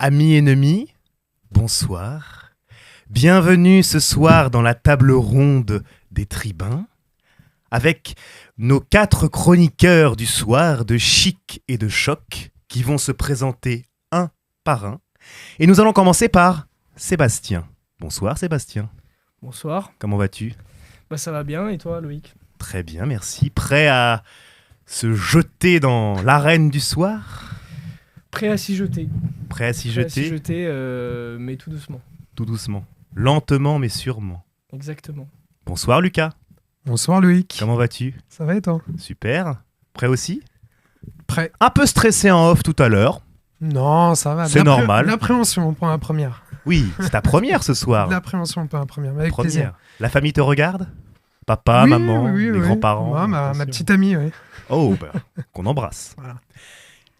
Amis ennemis, bonsoir. Bienvenue ce soir dans la table ronde des tribuns, avec nos 4 chroniqueurs du soir de chic et de choc qui vont se présenter un par un. Et nous allons commencer par Sébastien. Bonsoir Sébastien. Bonsoir. Comment vas-tu ? Ça va bien, et toi Loïc ? Très bien, merci. Prêt à se jeter dans l'arène du soir ? Prêt à s'y jeter. Prêt à s'y Prêt à s'y jeter ? jeter, mais tout doucement. Tout doucement. Lentement mais sûrement. Exactement. Bonsoir Lucas. Bonsoir Loïc. Comment vas-tu ? Ça va et toi ? Super. Prêt aussi ? Prêt. Un peu stressé en off tout à l'heure. Non, ça va. C'est normal. L'appréhension pour la première. Oui, c'est ta première ce soir. L'appréhension pour la première, mais avec Première. plaisir. La famille te regarde ? Papa, Oui, maman, oui, les oui. grands-parents. Ouais, ma petite amie, oui. Oh, qu'on embrasse. Voilà.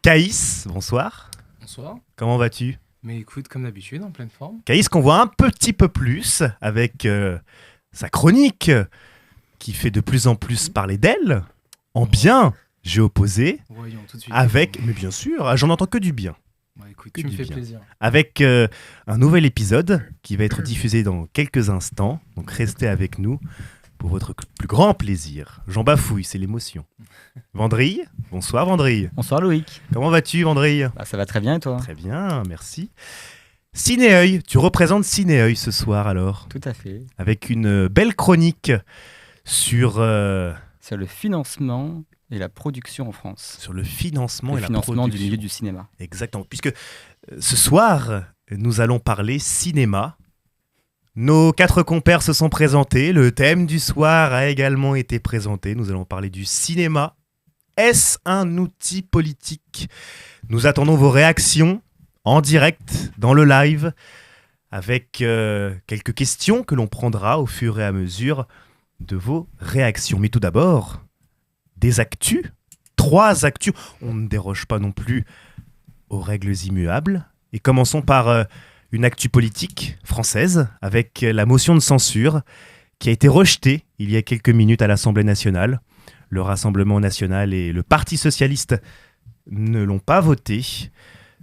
Caïs, bonsoir. Bonsoir. Comment vas-tu ? Mais écoute, comme d'habitude, en pleine forme. Caïs qu'on voit un petit peu plus avec sa chronique qui fait de plus en plus parler d'elle. En bien, j'ai opposé. Voyons tout de suite. Avec, mais bien sûr, j'en entends que du bien. Écoute, que tu me du fais bien. plaisir. Avec un nouvel épisode qui va être diffusé dans quelques instants. Donc restez avec nous pour votre plus grand plaisir. J'en bafouille, c'est l'émotion. Vendrille, bonsoir Vendrille. Bonsoir Loïc. Comment vas-tu Vendrille ? Ça va très bien et toi ? Très bien, merci. Cinéœil, tu représentes Cinéœil ce soir alors, Tout à fait. avec une belle chronique sur Sur le financement et la production en France. le financement Le et la financement du production. milieu du cinéma. Exactement, puisque ce soir, nous allons parler cinéma. Nos 4 compères se sont présentés, le thème du soir a également été présenté. Nous allons parler du cinéma. Est-ce un outil politique ? Nous attendons vos réactions en direct, dans le live, avec quelques questions que l'on prendra au fur et à mesure de vos réactions. Mais tout d'abord, des actus. 3 actus. On ne déroge pas non plus aux règles immuables. Et commençons par une actu politique française avec la motion de censure qui a été rejetée il y a quelques minutes à l'Assemblée nationale. Le Rassemblement national et le Parti socialiste ne l'ont pas votée.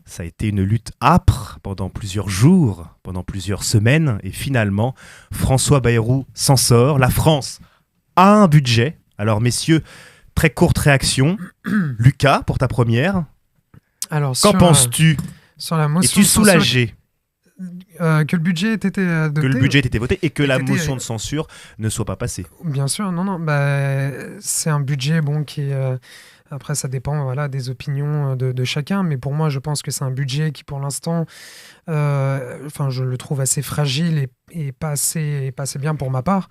Ça a été une lutte âpre pendant plusieurs jours, pendant plusieurs semaines. Et finalement, François Bayrou s'en sort. La France a un budget. Alors messieurs, très courte réaction. Lucas, pour ta première. Alors, Qu'en penses-tu ? sur la motion Es-tu de censure, soulagé que le budget ait été adopté? que le budget ait été voté et que la été- motion de censure ne soit pas passée ? Bien sûr, non. C'est un budget qui est... Après, ça dépend des opinions de chacun, mais pour moi, je pense que c'est un budget qui, pour l'instant, je le trouve assez fragile et pas assez bien pour ma part.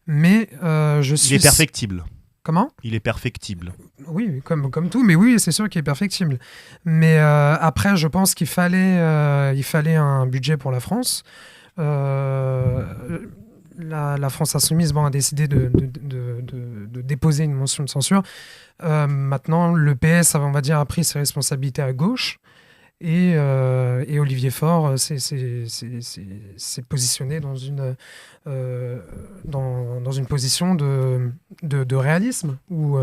Mais je suis... Il est perfectible. Comment ? Il est perfectible. Oui, comme tout, mais oui, c'est sûr qu'il est perfectible. Mais après, je pense qu'il fallait un budget pour la France. La France insoumise a décidé de déposer une motion de censure. Maintenant, le PS, on va dire, a pris ses responsabilités à gauche. Et Olivier Faure s'est positionné dans une position de réalisme où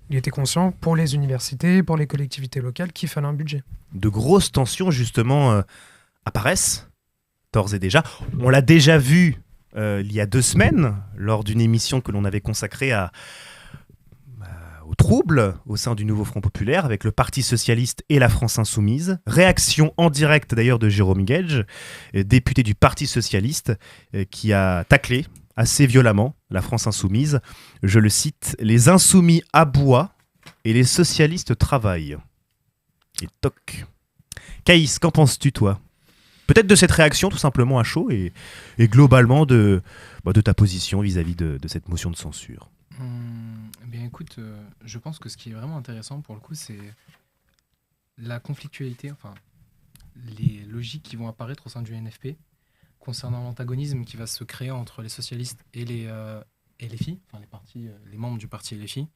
il était conscient pour les universités, pour les collectivités locales qu'il fallait un budget. De grosses tensions, justement, apparaissent, d'ores et déjà. On l'a déjà vu il y a 2 semaines, lors d'une émission que l'on avait consacrée aux troubles au sein du nouveau Front Populaire avec le Parti Socialiste et la France Insoumise. Réaction en direct d'ailleurs de Jérôme Guedj, député du Parti Socialiste, qui a taclé assez violemment la France Insoumise. Je le cite, « Les insoumis aboient et les socialistes travaillent ». Et toc. Caïs, qu'en penses-tu toi ? Peut-être de cette réaction tout simplement à chaud et globalement de ta position vis-à-vis de cette motion de censure. Bien écoute, je pense que ce qui est vraiment intéressant pour le coup, c'est la conflictualité, enfin les logiques qui vont apparaître au sein du NFP concernant l'antagonisme qui va se créer entre les socialistes et les filles, enfin les membres du parti LFI,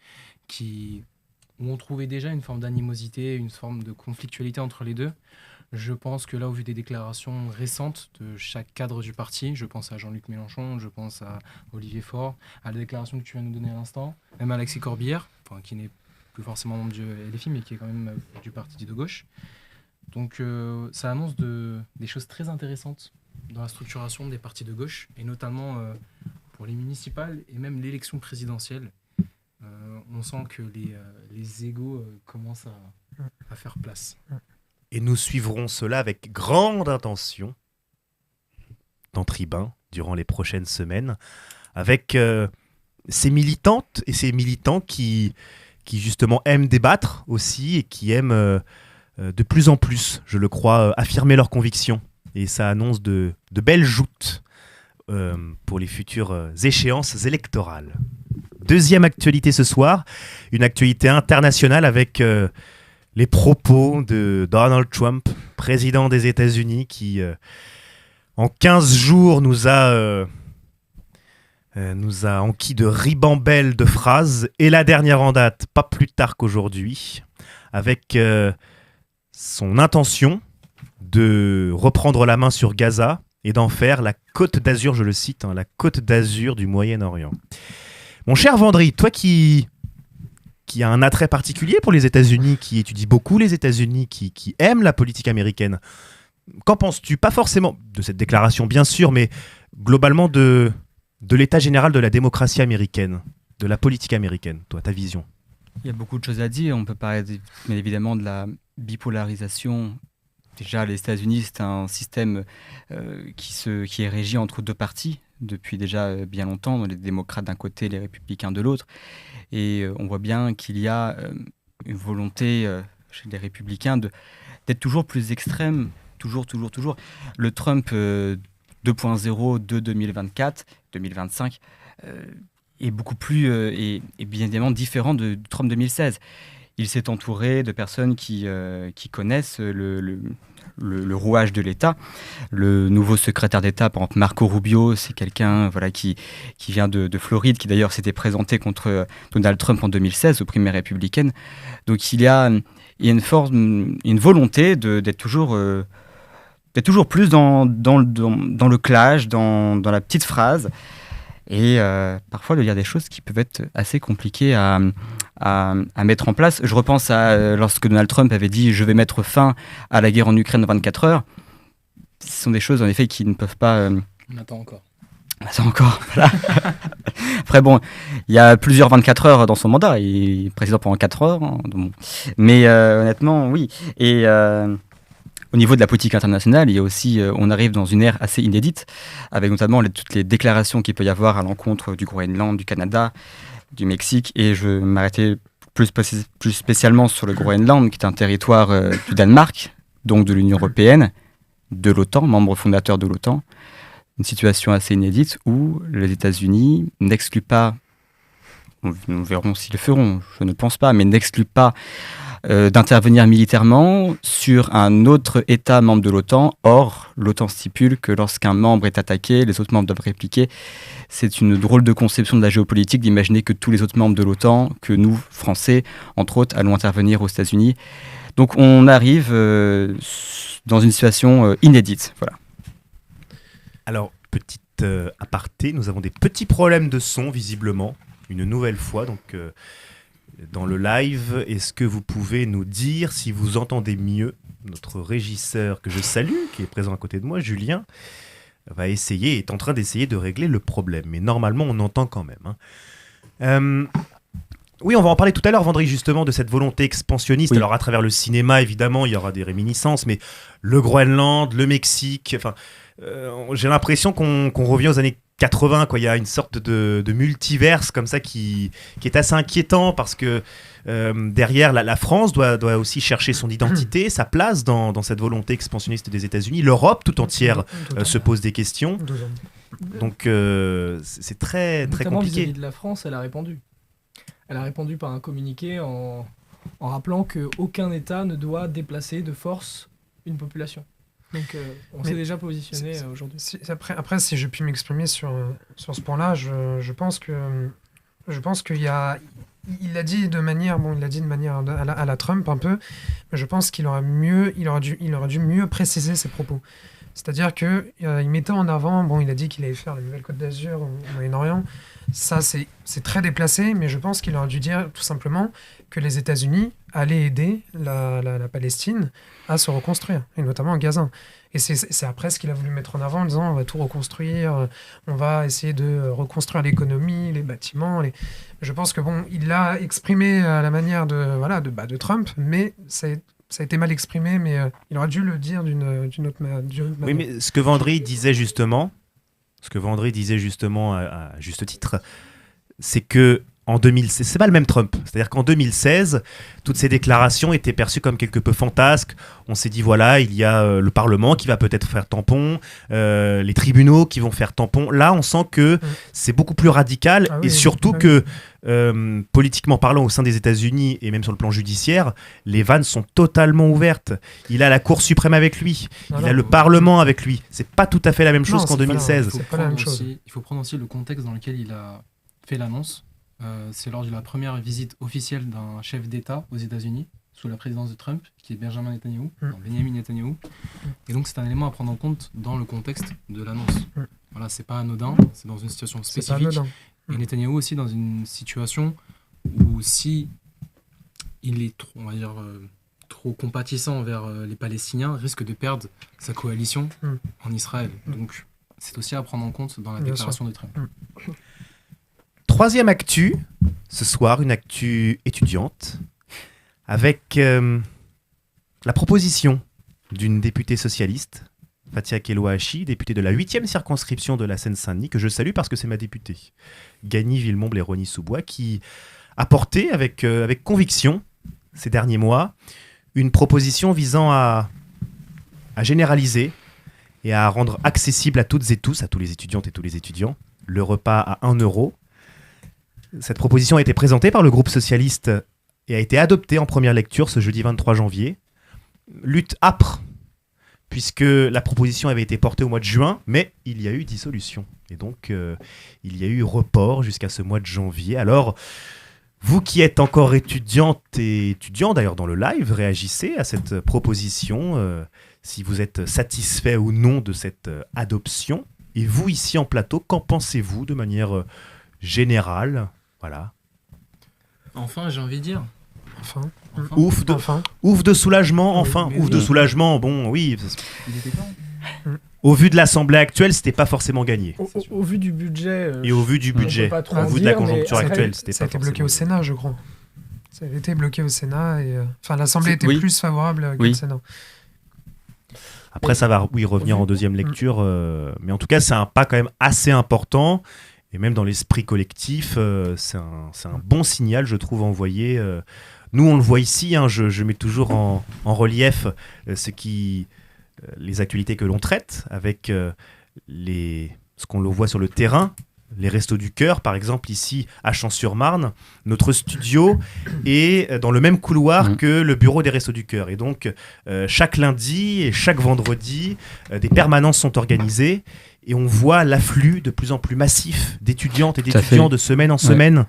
où on trouvait déjà une forme d'animosité, une forme de conflictualité entre les deux. Je pense que là, au vu des déclarations récentes de chaque cadre du parti, je pense à Jean-Luc Mélenchon, je pense à Olivier Faure, à la déclaration que tu viens de nous donner à l'instant, même à Alexis Corbière, qui n'est plus forcément membre du LFI, mais qui est quand même du parti de gauche. Donc ça annonce des choses très intéressantes dans la structuration des partis de gauche, et notamment pour les municipales et même l'élection présidentielle. On sent que les égos commencent à faire place. Et nous suivrons cela avec grande attention dans Tribun durant les prochaines semaines, avec ces militantes et ces militants qui justement aiment débattre aussi et qui aiment de plus en plus, je le crois, affirmer leurs convictions. Et ça annonce de belles joutes pour les futures échéances électorales. Deuxième actualité ce soir, une actualité internationale avec les propos de Donald Trump, président des États-Unis, qui en 15 jours nous a enquis de ribambelle de phrases. Et la dernière en date, pas plus tard qu'aujourd'hui, avec son intention de reprendre la main sur Gaza et d'en faire la Côte d'Azur, je le cite, la Côte d'Azur du Moyen-Orient. Mon cher Vendry, toi qui a un attrait particulier pour les États-Unis, qui étudie beaucoup les États-Unis, qui aime la politique américaine, qu'en penses-tu? Pas forcément de cette déclaration, bien sûr, mais globalement de l'état général de la démocratie américaine, de la politique américaine, toi, ta vision. Il y a beaucoup de choses à dire. On peut parler bien évidemment de la bipolarisation. Déjà, les États-Unis, c'est un système qui est régi entre deux partis depuis déjà bien longtemps, les démocrates d'un côté, les républicains de l'autre. Et on voit bien qu'il y a une volonté chez les républicains d'être toujours plus extrême, toujours. Le Trump 2.0 de 2024, 2025 est beaucoup plus et bien évidemment différent de Trump 2016. Il s'est entouré de personnes qui connaissent le rouage de l'État. Le nouveau secrétaire d'État, par exemple Marco Rubio, c'est quelqu'un qui vient de Floride, qui d'ailleurs s'était présenté contre Donald Trump en 2016 aux primaires républicaines. Donc il y a une volonté d'être toujours plus dans le clash, dans la petite phrase, et parfois de dire des choses qui peuvent être assez compliquées à mettre en place. Je repense à lorsque Donald Trump avait dit « je vais mettre fin à la guerre en Ukraine en 24 heures ». Ce sont des choses en effet qui ne peuvent pas... On attend encore. Voilà. Après bon, il y a plusieurs 24 heures dans son mandat, il est président pendant 4 heures, hein, mais honnêtement oui. Et au niveau de la politique internationale, il y a aussi, on arrive dans une ère assez inédite, avec notamment toutes les déclarations qu'il peut y avoir à l'encontre du Groenland, du Canada, du Mexique, et je m'arrêtais plus spécialement sur le Groenland, qui est un territoire du Danemark, donc de l'Union européenne, de l'OTAN, membre fondateur de l'OTAN. Une situation assez inédite où les États-Unis n'excluent pas, nous verrons s'ils le feront, je ne pense pas, mais n'excluent pas d'intervenir militairement sur un autre État membre de l'OTAN. Or, l'OTAN stipule que lorsqu'un membre est attaqué, les autres membres doivent répliquer. C'est une drôle de conception de la géopolitique d'imaginer que tous les autres membres de l'OTAN, que nous, Français, entre autres, allons intervenir aux États-Unis. Donc on arrive dans une situation inédite. Voilà. Alors, petite aparté, nous avons des petits problèmes de son, visiblement, une nouvelle fois, donc... dans le live, est-ce que vous pouvez nous dire si vous entendez mieux? Notre régisseur que je salue, qui est présent à côté de moi, Julien, est en train d'essayer de régler le problème. Mais normalement, on entend quand même. Oui, on va en parler tout à l'heure, Vendry, justement, de cette volonté expansionniste. Oui. Alors, à travers le cinéma, évidemment, il y aura des réminiscences, mais le Groenland, le Mexique, j'ai l'impression qu'on revient aux années 80, quoi. Il y a une sorte de multiverse comme ça qui est assez inquiétant parce que derrière, la France doit aussi chercher son identité, sa place dans cette volonté expansionniste des États-Unis. L'Europe tout entière se pose des questions. Donc c'est très, très compliqué. Vis-à-vis de la France, elle a répondu. Elle a répondu par un communiqué en rappelant qu'aucun État ne doit déplacer de force une population. Donc on s'est déjà positionné aujourd'hui. Après, si je puis m'exprimer sur ce point-là, je pense qu'il y a... Il l'a dit de manière à la Trump un peu, mais je pense qu'il aurait dû mieux préciser ses propos. C'est-à-dire qu'il mettait en avant, bon, il a dit qu'il allait faire la nouvelle Côte d'Azur au Moyen-Orient. Ça, c'est très déplacé, mais je pense qu'il aurait dû dire tout simplement que les États-Unis allaient aider la Palestine à se reconstruire, et notamment Gaza. Et c'est après ce qu'il a voulu mettre en avant en disant on va tout reconstruire, on va essayer de reconstruire l'économie, les bâtiments. Je pense que bon, il l'a exprimé à la manière de Trump, mais ça a été mal exprimé, mais il aurait dû le dire d'une autre manière. Oui, mais ce que Vendry disait justement à juste titre, c'est que en 2016, c'est pas le même Trump. C'est-à-dire qu'en 2016, toutes ces déclarations étaient perçues comme quelque peu fantasques. On s'est dit, voilà, il y a le Parlement qui va peut-être faire tampon, les tribunaux qui vont faire tampon. Là, on sent que c'est beaucoup plus radical et surtout que, politiquement parlant, au sein des États-Unis et même sur le plan judiciaire, les vannes sont totalement ouvertes. Il a la Cour suprême avec lui, il a le Parlement avec lui. C'est pas tout à fait la même chose qu'en 2016. Il faut prendre aussi le contexte dans lequel il a fait l'annonce. C'est lors de la première visite officielle d'un chef d'État aux États-Unis sous la présidence de Trump, qui est Benjamin Netanyahu. Et donc c'est un élément à prendre en compte dans le contexte de l'annonce. Voilà, c'est pas anodin, c'est dans une situation spécifique. Et Netanyahu aussi dans une situation où si il est trop compatissant envers les Palestiniens, risque de perdre sa coalition en Israël. Donc c'est aussi à prendre en compte dans la déclaration de Trump. Troisième actu, ce soir, une actu étudiante, avec la proposition d'une députée socialiste, Fathia Keloachi, députée de la 8e circonscription de la Seine-Saint-Denis, que je salue parce que c'est ma députée, Gagny Villemomble et Rosny-sous-Bois, qui a porté avec conviction, ces derniers mois, une proposition visant à généraliser et à rendre accessible à toutes et tous, à tous les étudiantes et tous les étudiants, le repas à 1 euro. Cette proposition a été présentée par le groupe socialiste et a été adoptée en première lecture ce jeudi 23 janvier. Lutte âpre, puisque la proposition avait été portée au mois de juin, mais il y a eu dissolution. Et donc, il y a eu report jusqu'à ce mois de janvier. Alors, vous qui êtes encore étudiantes et étudiants, d'ailleurs dans le live, réagissez à cette proposition, si vous êtes satisfait ou non de cette adoption. Et vous, ici en plateau, qu'en pensez-vous de manière générale ? Voilà. Enfin, j'ai envie de dire. Enfin. Ouf de soulagement, enfin. Ouf de soulagement, bon, oui. Il était temps. Au vu de l'Assemblée actuelle, c'était pas forcément gagné. Au vu du budget. Et au vu du budget, au vu de la conjoncture actuelle, c'était pas ça a été forcément bloqué au Sénat, je crois. Ça avait été bloqué au Sénat et l'Assemblée était plus favorable que le Sénat. Après, ça va revenir en deuxième lecture, mais en tout cas, c'est un pas quand même assez important. Et même dans l'esprit collectif, c'est un bon signal, je trouve, envoyé. Nous, on le voit ici, hein, je mets toujours en relief les actualités que l'on traite, avec ce qu'on le voit sur le terrain, les Restos du Cœur, par exemple, ici à Champs-sur-Marne. Notre studio est dans le même couloir que le bureau des Restos du Cœur. Et donc, chaque lundi et chaque vendredi, des permanences sont organisées. Et on voit l'afflux de plus en plus massif d'étudiantes et d'étudiants de semaine en semaine.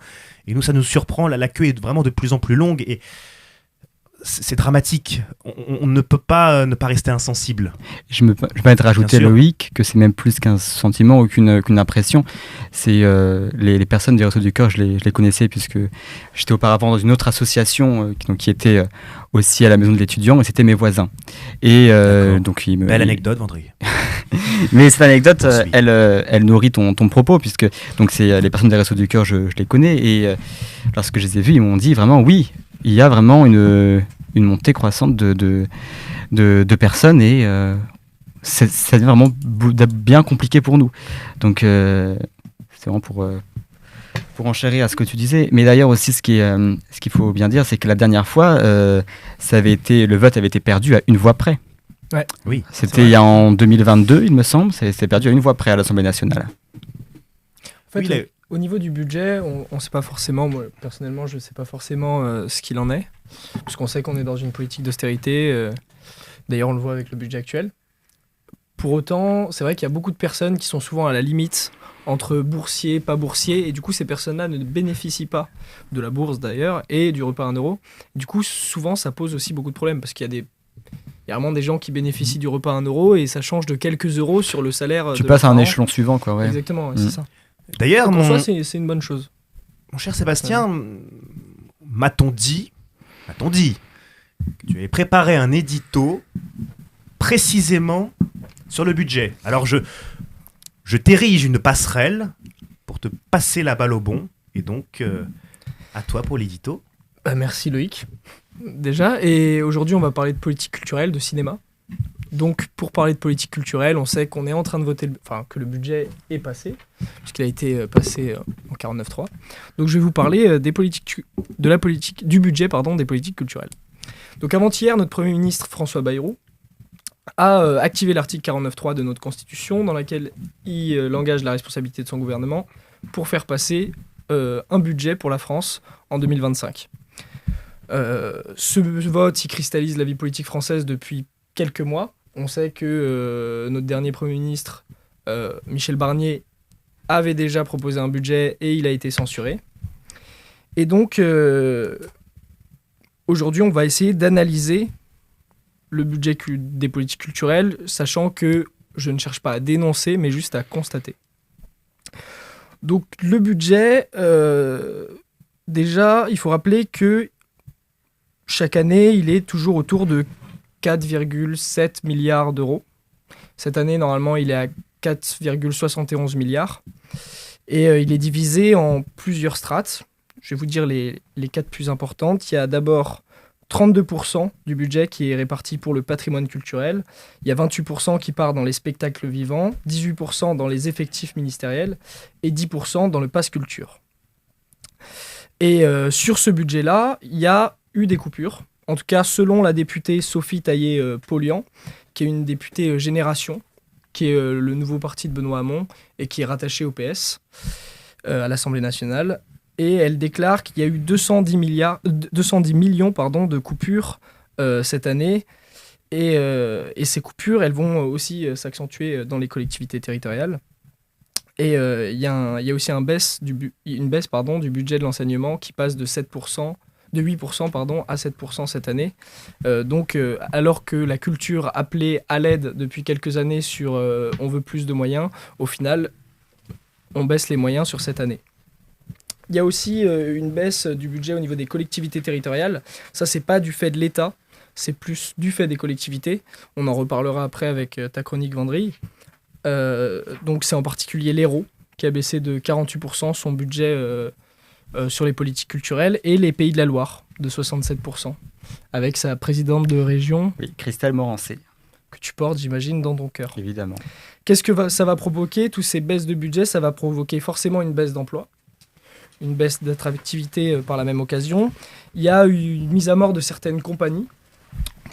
Et nous, ça nous surprend. La queue est vraiment de plus en plus longue. Et c'est dramatique. On ne peut pas ne pas rester insensible. Je me permets de rajouter, Loïc, que c'est même plus qu'un sentiment ou qu'une impression. C'est les personnes des Restos du Cœur, je les connaissais puisque j'étais auparavant dans une autre association qui était aussi à la maison de l'étudiant, et c'était mes voisins. Et donc belle anecdote, Vendry. Mais cette anecdote, elle nourrit ton propos, puisque donc c'est les personnes des Restos du Cœur, je les connais, et lorsque je les ai vus, ils m'ont dit vraiment oui, il y a vraiment une montée croissante de personnes, et ça devient vraiment bien compliqué pour nous. Donc c'est vraiment pour enchérir à ce que tu disais. Mais d'ailleurs aussi, ce qu'il faut bien dire, c'est que la dernière fois, le vote avait été perdu à 1 voix près. Ouais. Oui, c'était en 2022, il me semble. C'est perdu à 1 voix près à l'Assemblée nationale. En fait, au niveau du budget, on ne sait pas forcément, moi personnellement, je ne sais pas forcément ce qu'il en est. Parce qu'on sait qu'on est dans une politique d'austérité. D'ailleurs, on le voit avec le budget actuel. Pour autant, c'est vrai qu'il y a beaucoup de personnes qui sont souvent à la limite entre boursiers, pas boursiers. Et du coup, ces personnes-là ne bénéficient pas de la bourse d'ailleurs et du repas à 1 euro. Du coup, souvent, ça pose aussi beaucoup de problèmes parce qu'il y a Il y a vraiment des gens qui bénéficient du repas à 1 euro et ça change de quelques euros sur le salaire. Tu de passes à leurs un parents. échelon suivant, quoi. Ouais. Exactement, ouais, c'est ça. D'ailleurs, Pour mon, soi, c'est une bonne chose. mon cher Sébastien, m'a-t-on dit que tu avais préparé un édito précisément sur le budget. Alors je t'érige une passerelle pour te passer la balle au bon. Et donc, à toi pour l'édito. Merci Loïc, déjà. Et aujourd'hui, on va parler de politique culturelle, de cinéma. Donc, pour parler de politique culturelle, on sait qu'on est en train de voter, que le budget est passé, puisqu'il a été passé en 49.3. Donc, je vais vous parler du budget des politiques culturelles. Donc, avant-hier, notre Premier ministre François Bayrou a activé l'article 49.3 de notre Constitution, dans laquelle il engage la responsabilité de son gouvernement pour faire passer un budget pour la France en 2025. Ce vote, il cristallise la vie politique française depuis quelques mois. On sait que notre dernier Premier ministre, Michel Barnier, avait déjà proposé un budget et il a été censuré. Et donc, aujourd'hui, on va essayer d'analyser le budget des politiques culturelles, sachant que je ne cherche pas à dénoncer, mais juste à constater. Donc, le budget, déjà, il faut rappeler que chaque année, il est toujours autour de 4,7 milliards d'euros. Cette année, normalement, il est à 4,71 milliards. Et il est divisé en plusieurs strates. Je vais vous dire les 4 plus importantes. Il y a d'abord 32% du budget qui est réparti pour le patrimoine culturel. Il y a 28% qui part dans les spectacles vivants, 18% dans les effectifs ministériels et 10% dans le pass culture. Et sur ce budget-là, il y a eu des coupures. En tout cas, selon la députée Sophie Taillé-Polian, qui est une députée Génération, qui est le nouveau parti de Benoît Hamon et qui est rattachée au PS à l'Assemblée nationale. Et elle déclare qu'il y a eu 210 millions de coupures cette année. Et ces coupures, elles vont aussi s'accentuer dans les collectivités territoriales. Et il y a aussi une baisse du budget de l'enseignement qui passe de 8% à 7% cette année. Donc, alors que la culture appelait à l'aide depuis quelques années sur on veut plus de moyens, au final, on baisse les moyens sur cette année. Il y a aussi une baisse du budget au niveau des collectivités territoriales. Ça, c'est pas du fait de l'État, c'est plus du fait des collectivités. On en reparlera après avec ta chronique Vendry. Donc, c'est en particulier l'Hérault qui a baissé de 48% son budget sur les politiques culturelles et les Pays de la Loire de 67%, avec sa présidente de région. Oui, Christelle Morancé. Que tu portes, j'imagine, dans ton cœur. Évidemment. Qu'est-ce que ça va provoquer? Toutes ces baisses de budget, ça va provoquer forcément une baisse d'emploi, une baisse d'attractivité par la même occasion. Il y a eu une mise à mort de certaines compagnies,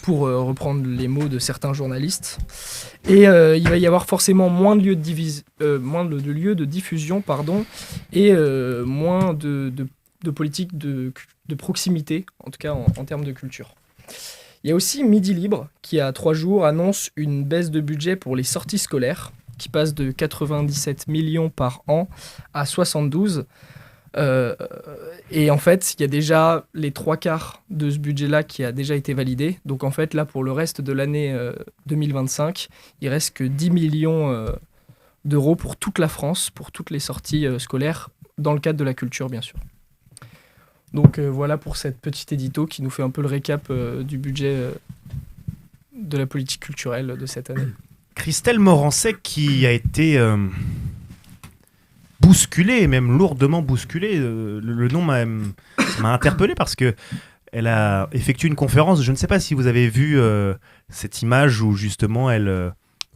pour reprendre les mots de certains journalistes. Et il va y avoir forcément moins de lieux de diffusion, et moins de politique de proximité, en tout cas en termes de culture. Il y a aussi Midi Libre, qui à 3 jours annonce une baisse de budget pour les sorties scolaires, qui passe de 97 millions par an à 72. Et en fait, il y a déjà les 3/4 de ce budget-là qui a déjà été validé. Donc en fait, là, pour le reste de l'année 2025, il reste que 10 millions d'euros pour toute la France, pour toutes les sorties scolaires, dans le cadre de la culture, bien sûr. Donc voilà pour cette petite édito qui nous fait un peu le récap du budget de la politique culturelle de cette année. Christelle Morancet qui a été bousculée, même lourdement bousculée. Le nom m'a interpellé parce que elle a effectué une conférence. Je ne sais pas si vous avez vu cette image où justement elle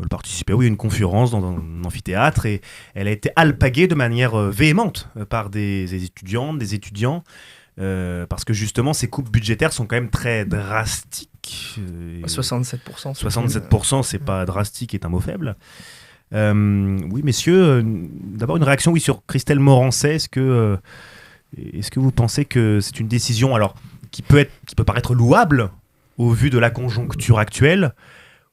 participait à une conférence dans un amphithéâtre et elle a été alpaguée de manière véhémente par des étudiantes, des étudiants. Parce que justement ces coupes budgétaires sont quand même très drastiques. 67%. 67%, c'est pas drastique, est un mot faible. Oui, messieurs, d'abord une réaction sur Christelle Morancet. Est-ce que vous pensez que c'est une décision qui peut paraître louable au vu de la conjoncture actuelle,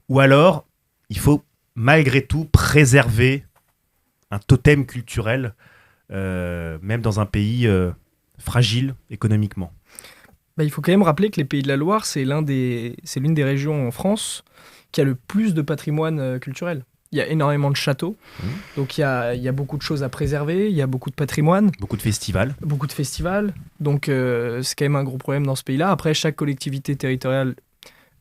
ou alors il faut malgré tout préserver un totem culturel, même dans un pays fragile économiquement? Il faut quand même rappeler que les Pays de la Loire, c'est l'une des régions en France qui a le plus de patrimoine culturel. Il y a énormément de châteaux, donc il y a beaucoup de choses à préserver, il y a beaucoup de patrimoine. Beaucoup de festivals. Beaucoup de festivals, donc c'est quand même un gros problème dans ce pays-là. Après, chaque collectivité territoriale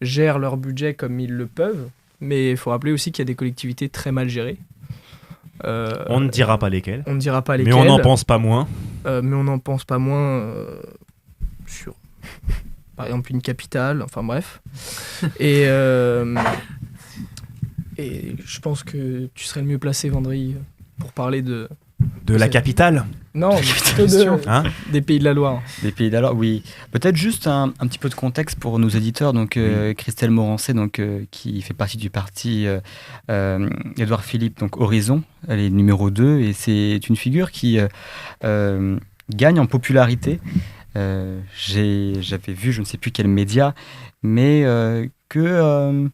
gère leur budget comme ils le peuvent, mais il faut rappeler aussi qu'il y a des collectivités très mal gérées. On ne dira pas lesquelles. On ne dira pas lesquelles. Mais on n'en pense pas moins. Mais on n'en pense pas moins sur, par exemple, une capitale, enfin bref. Et je pense que tu serais le mieux placé, Vendry, pour parler de la capitale. Non, plutôt des Pays de la Loire. Des Pays de la Loire, oui. Peut-être juste un petit peu de contexte pour nos éditeurs. Donc, Christelle Morancé, qui fait partie du parti Édouard Philippe, donc Horizon, elle est numéro 2, et c'est une figure qui gagne en popularité. J'avais vu, je ne sais plus quel média, mais que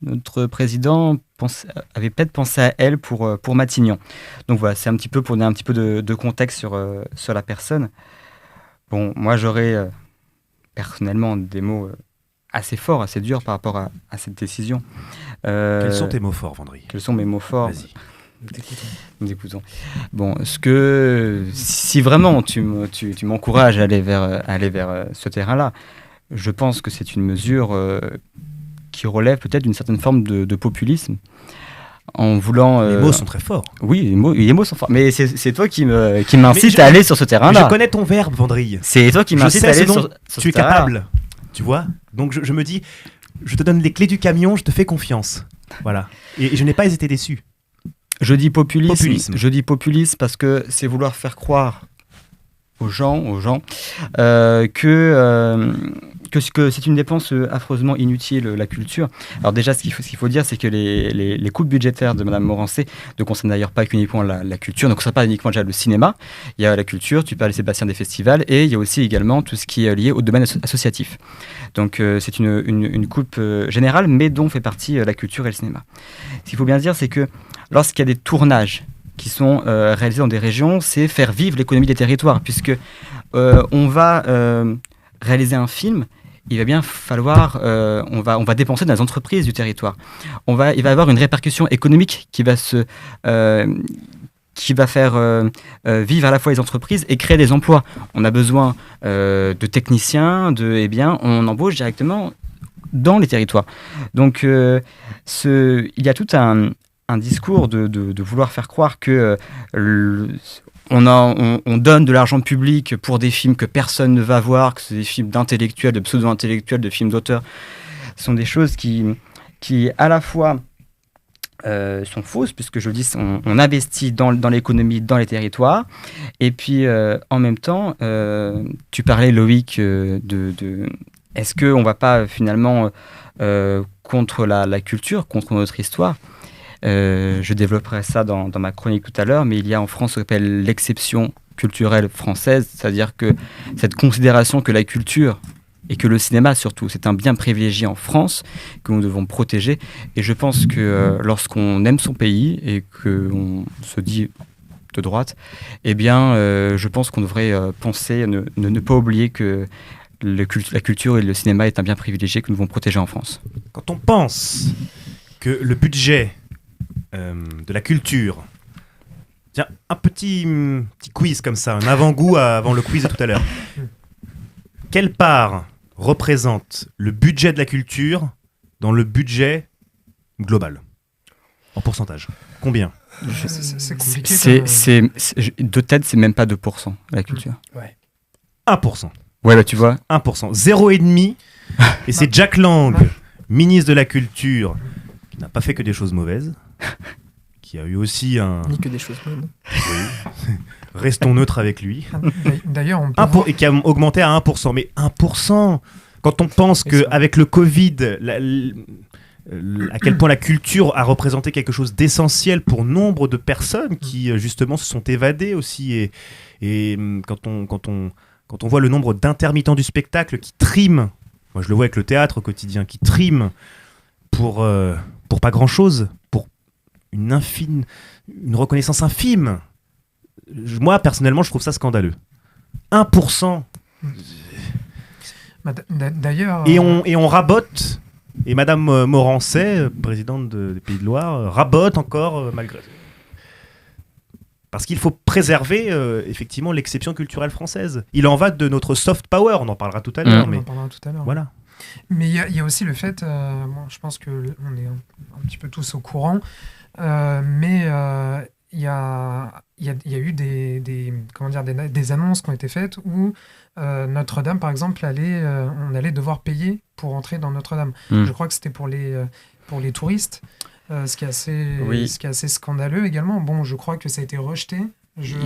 notre président avait peut-être pensé à elle pour Matignon. Donc voilà, c'est un petit peu pour donner un petit peu de contexte sur la personne. Bon, moi j'aurais personnellement des mots assez forts, assez durs par rapport à cette décision. Quels sont tes mots forts, Vendry ? Quels sont mes mots forts ? Vas-y. Nous écoutons. Bon, si vraiment tu m'encourages à aller vers ce terrain-là, je pense que c'est une mesure qui relève peut-être d'une certaine forme de populisme. En voulant, les mots sont très forts. Oui, les mots sont forts. Mais c'est toi qui m'incite à aller sur ce terrain-là. Je connais ton verbe, Vendry. C'est toi qui m'incite à aller sur ce terrain-là. Tu es capable, tu vois. Donc je me dis, je te donne les clés du camion, je te fais confiance. Voilà. Et je n'ai pas été déçu. Je dis populisme. Je dis populisme parce que c'est vouloir faire croire aux gens que c'est une dépense affreusement inutile, la culture. Alors déjà, ce qu'il faut dire, c'est que les coupes budgétaires de Mme Morancé ne concernent d'ailleurs pas uniquement la culture, ne concernent pas uniquement déjà le cinéma. Il y a la culture, tu parles, Sébastien, des festivals, et il y a aussi également tout ce qui est lié au domaine associatif. Donc c'est une coupe générale, mais dont fait partie la culture et le cinéma. Ce qu'il faut bien dire, c'est que lorsqu'il y a des tournages qui sont réalisés dans des régions, c'est faire vivre l'économie des territoires, puisque on va réaliser un film. Il va bien falloir, on va dépenser dans les entreprises du territoire. Il va y avoir une répercussion économique qui va faire vivre à la fois les entreprises et créer des emplois. On a besoin de techniciens, on embauche directement dans les territoires. Donc, il y a tout un discours de vouloir faire croire que on donne de l'argent public pour des films que personne ne va voir, que c'est des films d'intellectuels, de pseudo-intellectuels, de films d'auteurs. Ce sont des choses qui à la fois sont fausses, puisque je dis on investit dans l'économie, dans les territoires, et puis en même temps, tu parlais, Loïc, est-ce qu'on ne va pas finalement contre la culture, contre notre histoire ? Je développerai ça dans ma chronique tout à l'heure, mais il y a en France ce qu'on appelle l'exception culturelle française, c'est-à-dire que cette considération que la culture et que le cinéma surtout, c'est un bien privilégié en France que nous devons protéger. Et je pense que lorsqu'on aime son pays et qu'on se dit de droite, eh bien, je pense qu'on devrait penser, ne pas oublier que la culture et le cinéma est un bien privilégié que nous devons protéger en France. Quand on pense que le budget de la culture... Tiens, un petit quiz comme ça, un avant-goût avant le quiz de tout à l'heure. Quelle part représente le budget de la culture dans le budget global ? En pourcentage. Combien ? C'est compliqué. De tête, c'est même pas 2%, la culture. Ouais. 1%. Ouais, là, tu vois. 1%. 0,5%. Et c'est Jack Lang, ministre de la Culture, qui n'a pas fait que des choses mauvaises, qui a eu aussi un... Ni que des choses bonnes. Oui. Restons neutres avec lui. D'ailleurs, et qui a augmenté à 1%. Mais 1%, quand on pense qu'avec le Covid, à quel point la culture a représenté quelque chose d'essentiel pour nombre de personnes qui, justement, se sont évadées aussi. Et quand on voit le nombre d'intermittents du spectacle qui triment, moi je le vois avec le théâtre au quotidien, qui triment pour pas grand-chose, pour une reconnaissance infime. Moi, personnellement, je trouve ça scandaleux. 1%. D'ailleurs... Et on rabote, et Madame Morancet, présidente des Pays de Loire, rabote encore malgré... Parce qu'il faut préserver effectivement l'exception culturelle française. Il en va de notre soft power, on en parlera tout à l'heure. On Mais en parlera tout à l'heure. voilà. Mais il y a aussi le fait, je pense qu'on est un petit peu tous au courant, mais il y a eu des annonces qui ont été faites où Notre-Dame, par exemple, on allait devoir payer pour entrer dans Notre-Dame. Je crois que c'était pour les touristes, ce qui est assez scandaleux également. Bon, je crois que ça a été rejeté.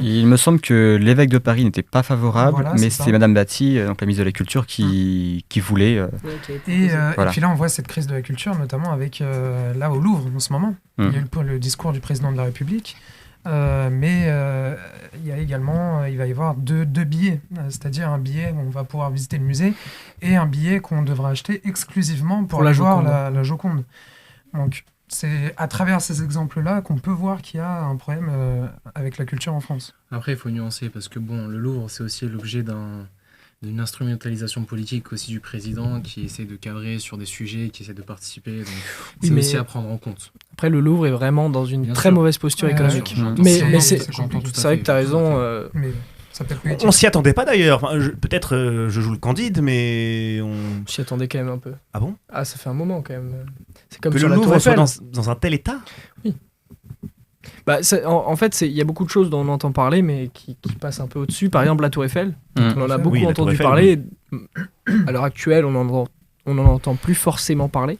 Il me semble que l'évêque de Paris n'était pas favorable, Voilà, mais c'est c'est Madame Dati, donc la ministre de la Culture, qui voulait. Et Voilà. puis là, on voit cette crise de la culture, notamment avec là au Louvre en ce moment. Il y a eu le discours du président de la République, mais il y a également, il va y avoir deux billets, c'est-à-dire un billet où on va pouvoir visiter le musée et un billet qu'on devra acheter exclusivement pour aller voir la Joconde. Donc, c'est à travers ces exemples-là qu'on peut voir qu'il y a un problème avec la culture en France. Après, il faut nuancer parce que bon, le Louvre, c'est aussi l'objet d'une instrumentalisation politique aussi du président qui essaie de cadrer sur des sujets, qui essaie de participer. Donc, c'est aussi à prendre en compte. Après, le Louvre est vraiment dans une Bien très sûr. mauvaise posture économique. J'entends Mais tout à c'est vrai fait. que tu as raison. Mais ça peut être politique. On s'y attendait pas d'ailleurs. Enfin, peut-être je joue le candide, mais on J'y attendais quand même un peu. Ah bon? Ah, ça fait un moment quand même. C'est comme Que sur le la Tour Louvre soit Eiffel. dans un tel état? Bah, en fait, il y a beaucoup de choses dont on entend parler, mais qui passent un peu au-dessus. Par exemple, la Tour Eiffel. On en a beaucoup Oui, la Tour entendu Eiffel, parler. À l'heure actuelle, on n'en entend plus forcément parler.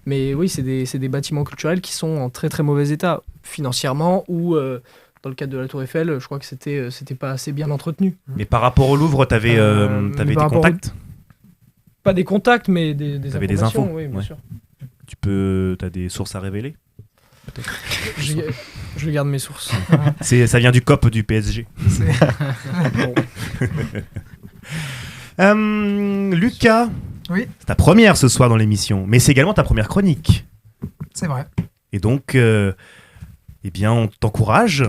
Mais oui, c'est des bâtiments culturels qui sont en très très mauvais état, financièrement, ou dans le cadre de la Tour Eiffel, je crois que c'était pas assez bien entretenu. Mais par rapport au Louvre, t'avais mais des par rapport contacts? Pas des contacts, mais des T'avais des informations. infos, Oui, bien ouais. sûr. T'as des sources à révéler? Je garde mes sources. Ça vient du COP du PSG. Bon. Lucas, Oui. c'est ta première ce soir dans l'émission, mais c'est également ta première chronique. C'est vrai. Et donc, eh bien, on t'encourage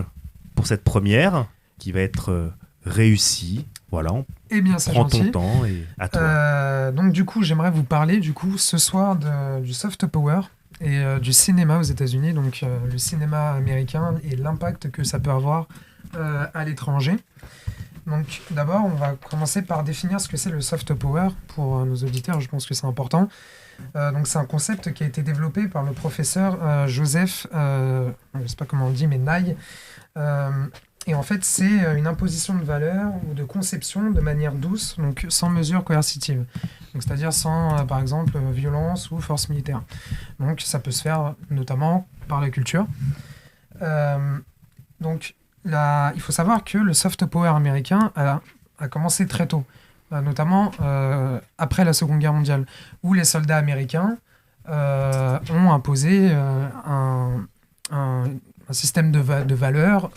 pour cette première qui va être réussie. Voilà, on Eh bien, c'est prend ton gentil. temps et à toi. Donc du coup, j'aimerais vous parler ce soir du soft power et du cinéma aux États-Unis, donc le cinéma américain et l'impact que ça peut avoir à l'étranger. Donc d'abord, on va commencer par définir ce que c'est le soft power pour nos auditeurs, je pense que c'est important. Donc c'est un concept qui a été développé par le professeur Joseph, je ne sais pas comment on dit, mais Nye. Et en fait, c'est une imposition de valeur ou de conception de manière douce, donc sans mesure coercitive. Donc, c'est-à-dire sans, par exemple, violence ou force militaire. Donc ça peut se faire notamment par la culture. Donc il faut savoir que le soft power américain a commencé très tôt, notamment après la Seconde Guerre mondiale, où les soldats américains ont imposé un système de valeurs,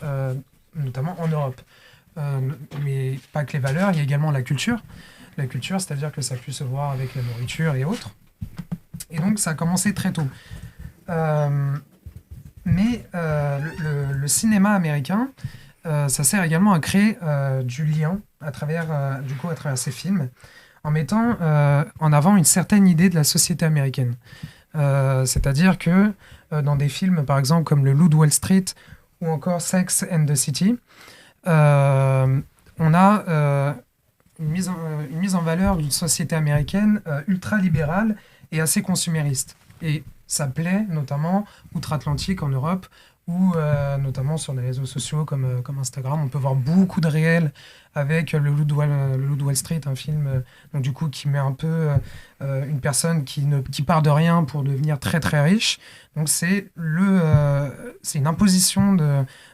notamment en Europe. Mais pas que les valeurs, il y a également la culture. La culture, c'est-à-dire que ça a pu se voir avec la nourriture et autres. Et donc, ça a commencé très tôt. Mais le cinéma américain, ça sert également à créer du lien à travers ces films, en mettant en avant une certaine idée de la société américaine. C'est-à-dire que dans des films, par exemple, comme Le Loup de Wall Street ou encore Sex and the City, on a une mise en valeur d'une société américaine ultra-libérale et assez consumériste. Et ça plaît notamment outre-Atlantique en Europe, ou notamment sur les réseaux sociaux comme Instagram. On peut voir beaucoup de réels avec le Loup de Wall Street, un film donc, du coup, qui met un peu une personne qui part de rien pour devenir très très riche. Donc c'est une imposition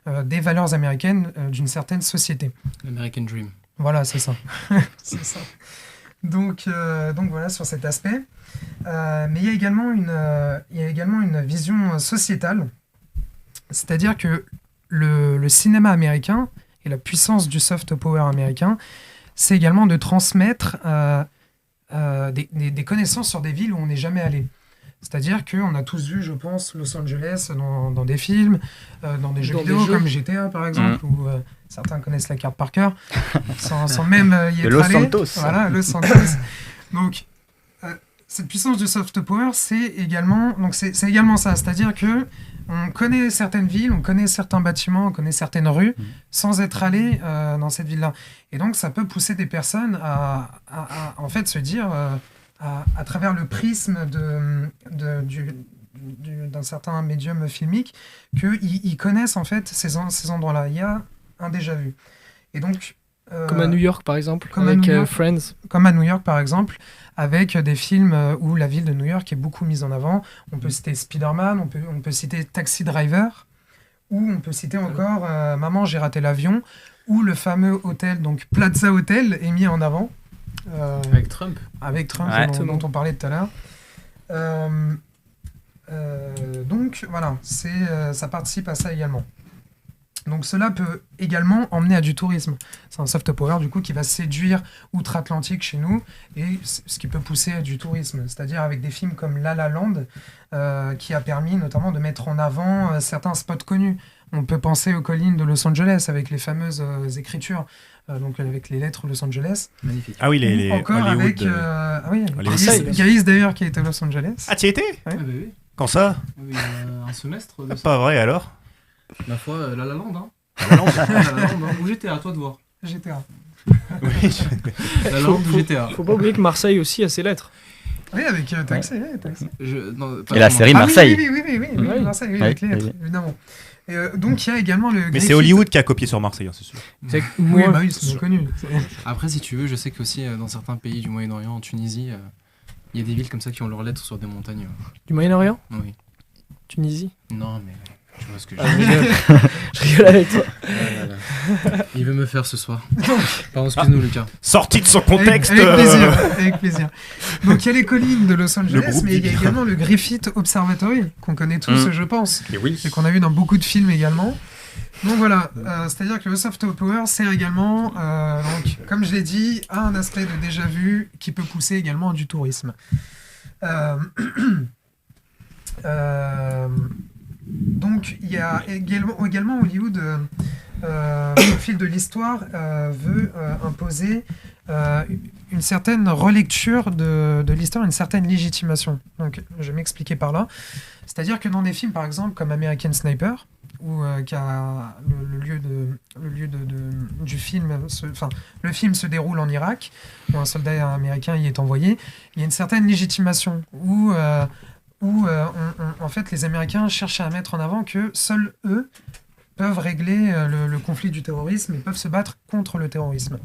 des valeurs américaines d'une certaine société. L'American Dream. Voilà, c'est ça. C'est ça. Donc voilà sur cet aspect. Mais il y a également une vision sociétale. C'est-à-dire que le cinéma américain et la puissance du soft power américain, c'est également de transmettre des connaissances sur des villes où on n'est jamais allé. C'est-à-dire qu'on a tous vu, je pense, Los Angeles dans des films, dans des jeux vidéo comme GTA par exemple, où certains connaissent la carte par cœur, sans même y être allé. Los Santos. Voilà, Los Santos. Donc, cette puissance du soft power, c'est également ça. C'est-à-dire que on connaît certaines villes, on connaît certains bâtiments, on connaît certaines rues, sans être allé dans cette ville-là. Et donc, ça peut pousser des personnes à en fait, se dire, à travers le prisme d'un certain médium filmique, qu'ils connaissent en fait ces endroits-là. Il y a un déjà-vu. Et donc... Comme à New York, par exemple, comme à avec New York. Friends. Comme à New York, par exemple, avec des films où la ville de New York est beaucoup mise en avant. On peut citer Spider-Man, on peut citer Taxi Driver, ou on peut citer encore Maman, j'ai raté l'avion, où le fameux hôtel, donc Plaza Hotel, est mis en avant. Avec Trump. Avec Trump, Ouais. dont on parlait tout à l'heure. Donc, voilà, ça participe à ça également. Donc cela peut également emmener à du tourisme. C'est un soft power du coup qui va séduire outre-Atlantique chez nous et ce qui peut pousser à du tourisme. C'est-à-dire avec des films comme La La Land qui a permis notamment de mettre en avant certains spots connus. On peut penser aux collines de Los Angeles avec les fameuses écritures, donc avec les lettres Los Angeles. Magnifique. Ah oui, les Ou encore Hollywood, avec... Hollywood. Gaïs d'ailleurs qui était à Los Angeles. Ah, tu y étais? Ah, bah oui. Quand ça? Il y a un semestre de ça. Pas vrai alors? Ma foi, La La Land, hein. La La Land. La La Land, hein. Ou GTA, à toi de voir. GTA. Oui, La La Land ou GTA. Faut pas oublier que Marseille aussi a ses lettres. Oui, avec Taxi. Ouais, Taxi. Non, pas Et la vraiment. série Ah Marseille. Oui, Ouais. Marseille, oui, Ouais, avec les lettres, oui. évidemment. Et, donc il y a également le Mais c'est Griffith. Hollywood qui a copié sur Marseille, hein, c'est sûr. C'est que Oui, moi, bah oui, c'est bien connu. Après, si tu veux, je sais qu'aussi dans certains pays du Moyen-Orient, en Tunisie, il y a des villes comme ça qui ont leurs lettres sur des montagnes. du Moyen-Orient, Oui. Tunisie. Non, mais tu vois ce que je Ah, veux je dire. rigole. Je rigole avec toi. Il veut me faire ce soir. Pardon, excuse-nous, Lucas. Sorti de son contexte. Avec plaisir, avec plaisir. Donc il y a les collines de Los Angeles, groupe mais il y a du- également le Griffith Observatory, qu'on connaît tous, je pense, Et oui. et qu'on a vu dans beaucoup de films également. Donc voilà, c'est-à-dire que le soft power sert également, donc, comme je l'ai dit, à un aspect de déjà-vu qui peut pousser également du tourisme. Donc il y a également Hollywood, au fil de l'histoire, veut imposer une certaine relecture de l'histoire, une certaine légitimation. Donc je vais m'expliquer par là. C'est-à-dire que dans des films, par exemple, comme American Sniper, où du film, le film se déroule en Irak, où un soldat américain y est envoyé, il y a une certaine légitimation où en fait les Américains cherchent à mettre en avant que seuls eux peuvent régler le conflit du terrorisme et peuvent se battre contre le terrorisme.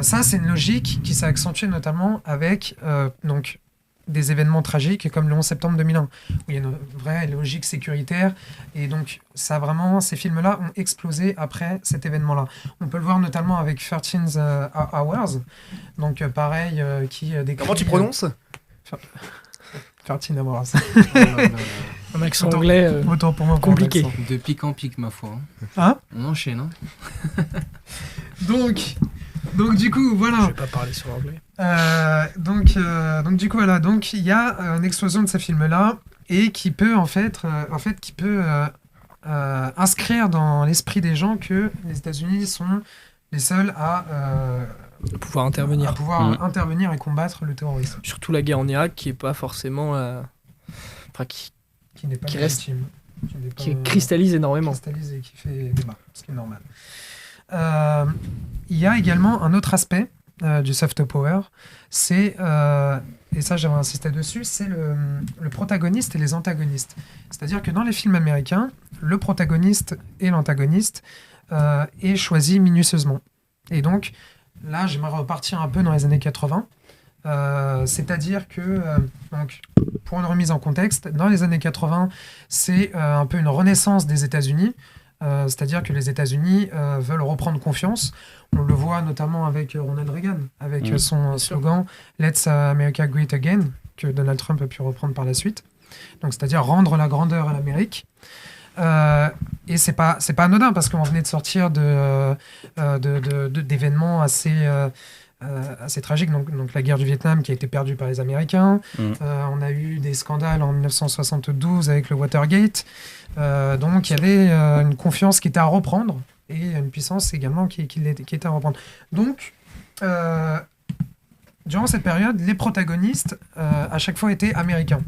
Ça, c'est une logique qui s'est accentuée notamment avec donc des événements tragiques comme le 11 septembre 2001, où il y a une vraie logique sécuritaire, et donc ça vraiment, ces films-là ont explosé après cet événement-là. On peut le voir notamment avec 13 Hours, donc pareil, qui décrit... Comment tu prononces? 13 Hours. Oh là là là. Un accent Autant- anglais Autant pour moi pour compliqué. l'accent. De pic en pic, ma foi. Hein On enchaîne, hein. Donc du coup, Je voilà. vais pas parler sur l'anglais. Donc du coup voilà, donc il y a une explosion de ces films-là et qui peut inscrire dans l'esprit des gens que les États-Unis sont les seuls à Pouvoir intervenir. pouvoir intervenir et combattre le terrorisme, Surtout la guerre en Irak qui est pas forcément. Enfin, qui qui n'est pas Qui reste- légitime, n'est qui pas- cristallise énormément. cristallise et qui fait débat, ce qui est normal. Il y a également un autre aspect du soft power, c'est, et ça j'aimerais insister dessus, c'est le protagoniste et les antagonistes. C'est-à-dire que dans les films américains, le protagoniste et l'antagoniste est choisi minutieusement. Et donc, là, j'aimerais repartir un peu dans les années 80. C'est-à-dire que, donc, pour une remise en contexte, dans les années 80, c'est un peu une renaissance des États-Unis. C'est-à-dire que les États-Unis veulent reprendre confiance. On le voit notamment avec Ronald Reagan, avec son slogan « Let's America Great Again », que Donald Trump a pu reprendre par la suite. Donc, c'est-à-dire rendre la grandeur à l'Amérique. Et c'est pas anodin, parce qu'on venait de sortir d'événements assez tragiques. Donc la guerre du Vietnam qui a été perdue par les Américains. On a eu des scandales en 1972 avec le Watergate. Donc il y avait une confiance qui était à reprendre et une puissance également qui était à reprendre. Donc durant cette période, les protagonistes, à chaque fois, étaient américains.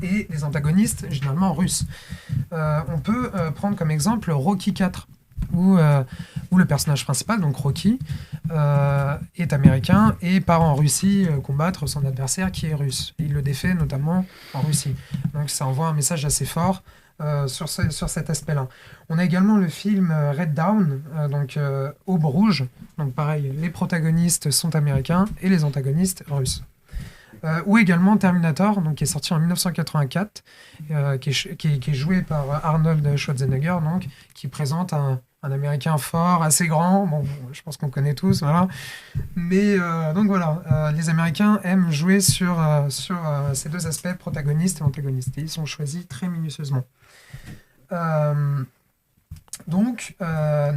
Et les antagonistes, généralement russes. On peut prendre comme exemple Rocky IV, où le personnage principal, donc Rocky, est américain et part en Russie combattre son adversaire qui est russe. Il le défait notamment en Russie. Donc ça envoie un message assez fort sur cet aspect-là. On a également le film Red Dawn, donc Aube Rouge. Donc pareil, les protagonistes sont américains et les antagonistes russes. Ou également Terminator, donc, qui est sorti en 1984, qui est joué par Arnold Schwarzenegger, donc, qui présente un Américain fort, assez grand. Bon, je pense qu'on connaît tous, voilà. Mais donc voilà, les Américains aiment jouer sur ces deux aspects, protagonistes et antagonistes. Et ils sont choisis très minutieusement. Donc,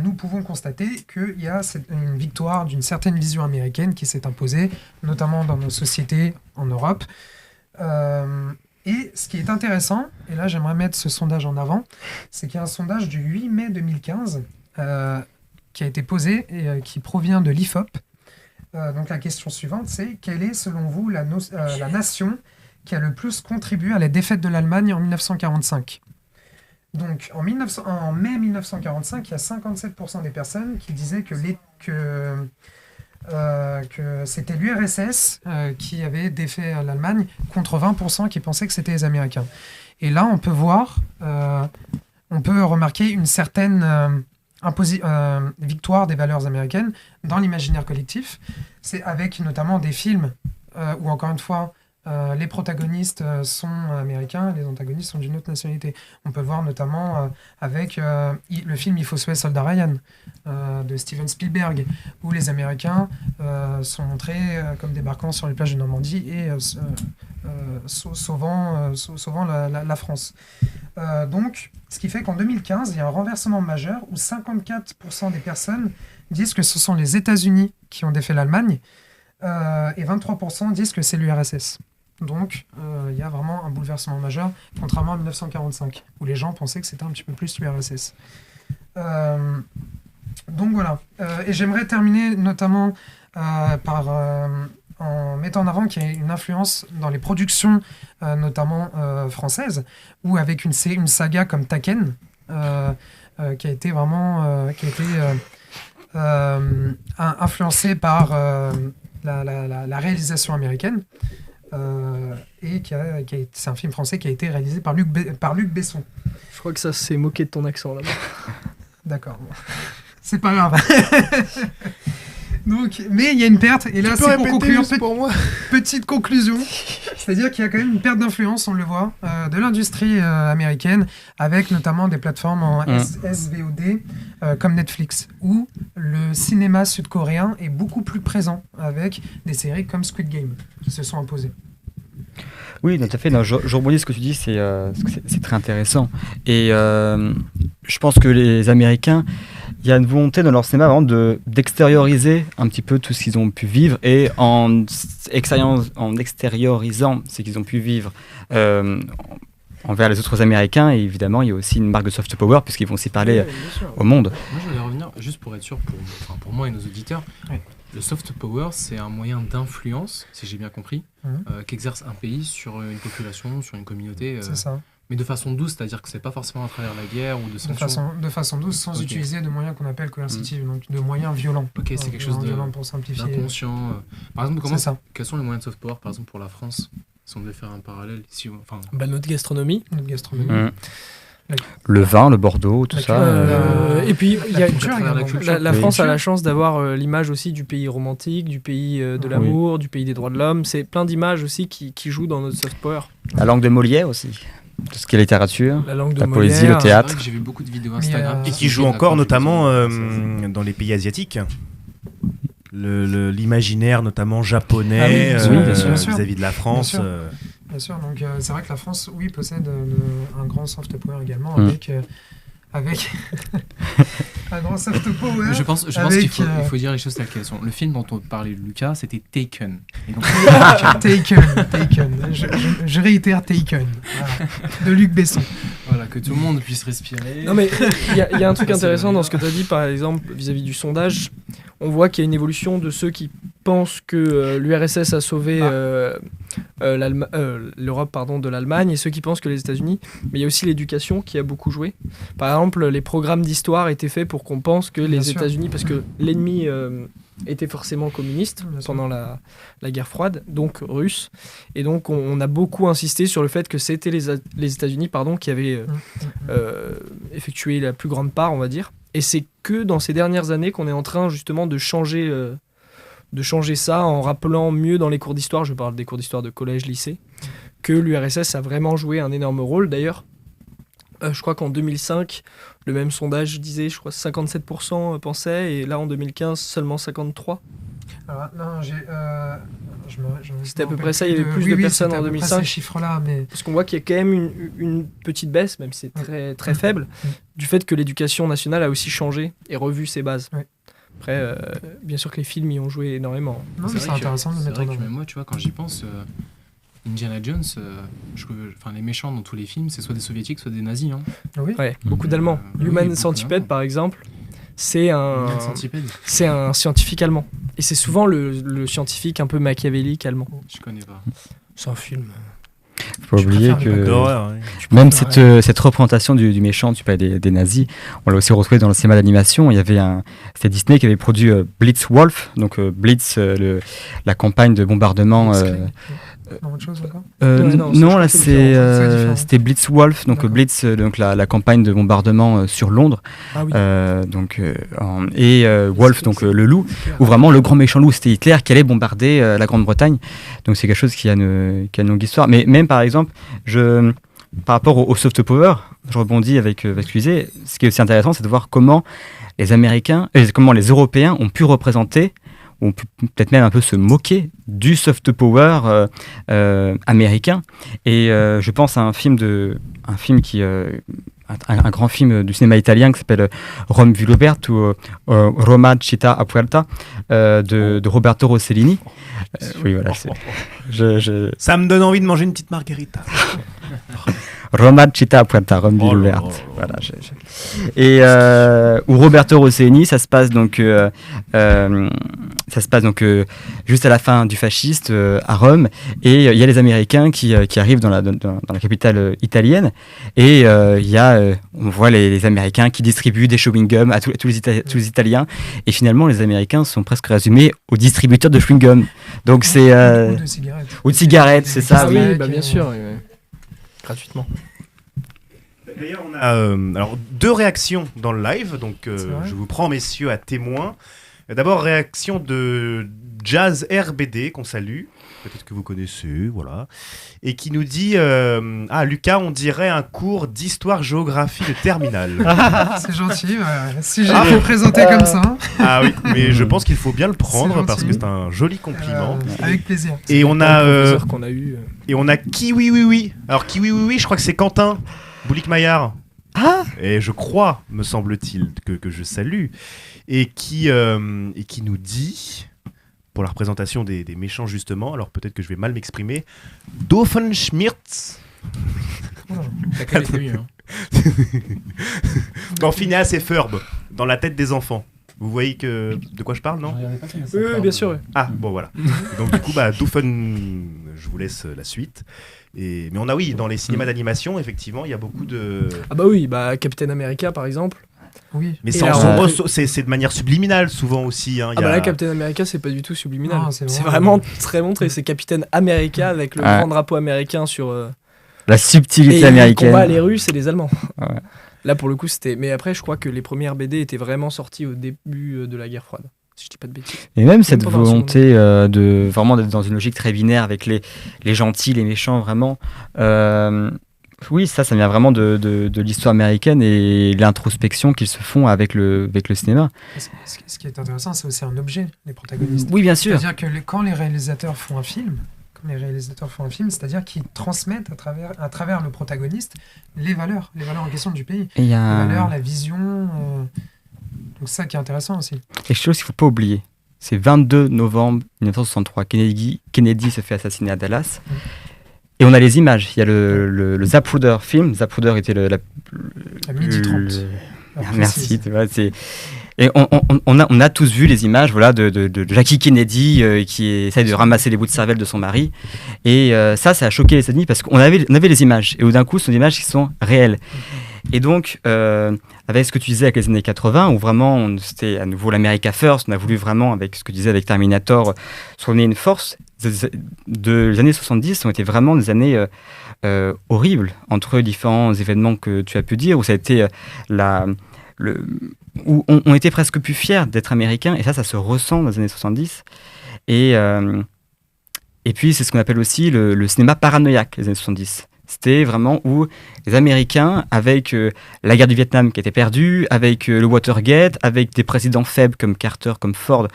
nous pouvons constater qu'il y a une victoire d'une certaine vision américaine qui s'est imposée, notamment dans nos sociétés en Europe. Et ce qui est intéressant, et là j'aimerais mettre ce sondage en avant, c'est qu'il y a un sondage du 8 mai 2015 qui a été posé et qui provient de l'IFOP. Donc la question suivante, c'est quelle est selon vous la nation qui a le plus contribué à la défaite de l'Allemagne en 1945 ? Donc, en mai 1945, il y a 57% des personnes qui disaient que c'était l'URSS qui avait défait l'Allemagne, contre 20% qui pensaient que c'était les Américains. Et là, on peut remarquer une certaine victoire des valeurs américaines dans l'imaginaire collectif. C'est avec notamment des films où, encore une fois, les protagonistes sont américains, les antagonistes sont d'une autre nationalité. On peut le voir notamment avec le film Il faut sauver Soldat Ryan de Steven Spielberg, où les Américains sont montrés comme débarquant sur les plages de Normandie et sauvant la France. Donc, ce qui fait qu'en 2015, il y a un renversement majeur où 54% des personnes disent que ce sont les États-Unis qui ont défait l'Allemagne et 23% disent que c'est l'URSS. Donc, il y a vraiment un bouleversement majeur, contrairement à 1945, où les gens pensaient que c'était un petit peu plus l'URSS. Donc voilà. Et j'aimerais terminer notamment en mettant en avant qu'il y a une influence dans les productions, notamment françaises, ou avec une saga comme Taken, qui a été vraiment influencée par la réalisation américaine. Et c'est un film français qui a été réalisé par Luc Besson. Je crois que ça s'est moqué de ton accent là-bas. D'accord. C'est pas grave. Donc, mais il y a une perte, et là c'est pour conclure, petite conclusion, c'est-à-dire qu'il y a quand même une perte d'influence, on le voit, de l'industrie américaine, avec notamment des plateformes en SVOD comme Netflix, où le cinéma sud-coréen est beaucoup plus présent, avec des séries comme Squid Game qui se sont imposées. Oui, tout à fait. Non, je rebondis sur ce que tu dis, c'est très intéressant. Et je pense que les Américains, il y a une volonté dans leur cinéma vraiment d'extérioriser un petit peu tout ce qu'ils ont pu vivre, et en extériorisant ce qu'ils ont pu vivre envers les autres Américains. Et évidemment, il y a aussi une marque de soft power, puisqu'ils vont aussi parler au monde. Moi, je voulais revenir, juste pour être sûr, pour moi et nos auditeurs, le soft power, c'est un moyen d'influence, si j'ai bien compris, qu'exerce un pays sur une population, sur une communauté. C'est ça. Mais de façon douce, c'est-à-dire que c'est pas forcément à travers la guerre ou de sanctions. De façon douce, sans utiliser de moyens qu'on appelle coercitifs, donc de moyens violents. Ok, c'est quelque chose pour simplifier. D'inconscient. Par exemple, quels sont les moyens de soft power, par exemple, pour la France, si on devait faire un parallèle ici, notre gastronomie. Le vin, le Bordeaux, tout ça. Et puis, la France a la culture. chance d'avoir l'image aussi du pays romantique, du pays de l'amour, du pays des droits de l'homme. C'est plein d'images aussi qui jouent dans notre soft power. La langue de Molière aussi. Tout ce qui est littérature, la langue de la poésie, Molière. le théâtre. J'ai vu beaucoup de vidéos Instagram. Et qui joue encore notamment dans les pays asiatiques. L'imaginaire notamment japonais vis-à-vis de la France. Bien sûr, donc c'est vrai que la France, possède un grand soft power également, avec un grand soft power. Je pense qu'il faut dire les choses telles qu'elles sont. Le film dont on parlait de Lucas, c'était Taken. Et donc, Taken. Je réitère Taken. Voilà. De Luc Besson. Voilà, que tout le monde puisse respirer. Non mais il y a un truc intéressant dans ce que tu as dit, par exemple, vis-à-vis du sondage. On voit qu'il y a une évolution de ceux qui pensent que l'URSS a sauvé l'Europe de l'Allemagne et ceux qui pensent que les États-Unis. Mais il y a aussi l'éducation qui a beaucoup joué. Par exemple, les programmes d'histoire étaient faits pour qu'on pense que les États-Unis, parce que l'ennemi était forcément communiste pendant la guerre froide, donc russe. Et donc on a beaucoup insisté sur le fait que c'était les États-Unis qui avaient effectué la plus grande part, on va dire. Et c'est que dans ces dernières années qu'on est en train justement de changer ça en rappelant mieux dans les cours d'histoire, je parle des cours d'histoire de collège, lycée, que l'URSS a vraiment joué un énorme rôle. D'ailleurs, je crois qu'en 2005, le même sondage disait, je crois, 57% pensaient, et là en 2015, seulement 53%. Alors, non, c'était à peu près ça, il y avait plus de personnes en 2005. Ces chiffres-là, mais... Parce qu'on voit qu'il y a quand même une petite baisse, même si c'est très, très faible, du fait que l'éducation nationale a aussi changé et revu ses bases. Oui. Après, bien sûr que les films y ont joué énormément. Non, c'est intéressant de mettre en avant. Moi, tu vois, quand j'y pense, Indiana Jones, les méchants dans tous les films, c'est soit des soviétiques, soit des nazis. Hein. Oui. Ouais, beaucoup d'Allemands. Human Centipede, par exemple, c'est un scientifique allemand. Et c'est souvent le scientifique un peu machiavélique allemand. Je connais pas. C'est un film. Faut pas oublier que même cette représentation du méchant, tu parlais des nazis, on l'a aussi retrouvé dans le cinéma d'animation. Il y avait c'était Disney qui avait produit Blitzwolf, donc Blitz, la campagne de bombardement. Autre chose encore non, là c'était Blitzwolf, donc Blitz, donc la campagne de bombardement sur Londres. Ah oui. Wolf, donc le loup, où vraiment le grand méchant loup c'était Hitler qui allait bombarder la Grande-Bretagne. Donc c'est quelque chose qui a une longue histoire. Mais même par exemple, par rapport au soft power, je rebondis avec ce que tu disais. Ce qui est aussi intéressant, c'est de voir comment les Américains, comment les Européens ont pu représenter, on peut peut-être même un peu se moquer du soft power américain. Et je pense à un grand film du cinéma italien qui s'appelle Rome vu l'Oberto ou Roma città a puerta de Roberto Rossellini. Oui, voilà. Ça me donne envie de manger une petite margherita. Roma città a puerta, Rome ville ouverte. Voilà, et où Roberto Rossellini, ça se passe donc juste à la fin du fasciste à Rome, et il y a les Américains qui arrivent dans la capitale italienne, et on voit les Américains qui distribuent des chewing-gums à tous les Italiens, et finalement les Américains sont presque résumés aux distributeurs de chewing-gum. Donc c'est ou de cigarettes, c'est ça. Oui, bien sûr. Gratuitement. D'ailleurs, on a deux réactions dans le live, donc je vous prends, messieurs, à témoin. D'abord, réaction de Jazz RBD, qu'on salue, peut-être que vous connaissez, voilà, et qui nous dit Lucas, on dirait un cours d'histoire-géographie de terminale. C'est gentil, si j'ai été présenté comme ça. Ah oui, mais je pense qu'il faut bien le prendre parce que c'est un joli compliment. Avec plaisir. Et on a qu'on a eu. Et on a Kiwi Oui Oui. Alors Kiwi Oui Oui, je crois que c'est Quentin Boulic-Maillard. Ah. Et je crois, me semble-t-il, que je salue, et qui nous dit, pour la représentation des méchants justement, alors peut-être que je vais mal m'exprimer, Doofenshmirtz. T'as mieux, hein. Bon, Phineas et Ferb, dans la tête des enfants. Vous voyez de quoi je parle, non ? Oui, bien sûr. Oui. Ah, bon, voilà. Donc, du coup, Doofen, je vous laisse la suite. Mais on a, oui, dans les cinémas d'animation, effectivement, il y a beaucoup de... Ah bah oui, Captain America, par exemple. Oui. Mais c'est de manière subliminale, souvent, aussi. Hein. Là, Captain America, c'est pas du tout subliminal. Non, c'est vraiment très montré. C'est Captain America avec le grand drapeau américain sur... La subtilité américaine. Les combats, les Russes et les Allemands. Ouais. Là, pour le coup, c'était... Mais après, je crois que les premières BD étaient vraiment sorties au début de la guerre froide. Si je dis pas de bêtises. Et même cette volonté de vraiment d'être dans une logique très binaire avec les gentils, les méchants, vraiment. Oui, ça vient vraiment de l'histoire américaine et l'introspection qu'ils se font avec le cinéma. Ce qui est intéressant, c'est aussi un objet, les protagonistes. Oui, bien sûr. C'est-à-dire que quand les réalisateurs font un film, c'est-à-dire qu'ils transmettent à travers le protagoniste les valeurs en question du pays. Les valeurs, la vision. Donc c'est ça qui est intéressant aussi. Quelque chose qu'il ne faut pas oublier. C'est 22 novembre 1963. Kennedy se fait assassiner à Dallas. Et on a les images. Il y a le Zapruder film. Zapruder était à 12h30. Merci. Et on a tous vu les images voilà, de Jackie Kennedy qui essaye de ramasser les bouts de cervelle de son mari. Et ça a choqué les États-Unis parce qu'on avait les images. Et d'un coup, ce sont des images qui sont réelles. Et donc, avec ce que tu disais avec les années 80, où vraiment, c'était à nouveau l'America First, on a voulu vraiment, avec ce que tu disais avec Terminator, sonner une force. Les années 70 ont été vraiment des années horribles, entre différents événements que tu as pu dire, où ça a été où on était presque plus fiers d'être américains, et ça se ressent dans les années 70. Et puis, c'est ce qu'on appelle aussi le cinéma paranoïaque, les années 70. C'était vraiment où les Américains, avec la guerre du Vietnam qui était perdue, avec le Watergate, avec des présidents faibles comme Carter, comme Ford,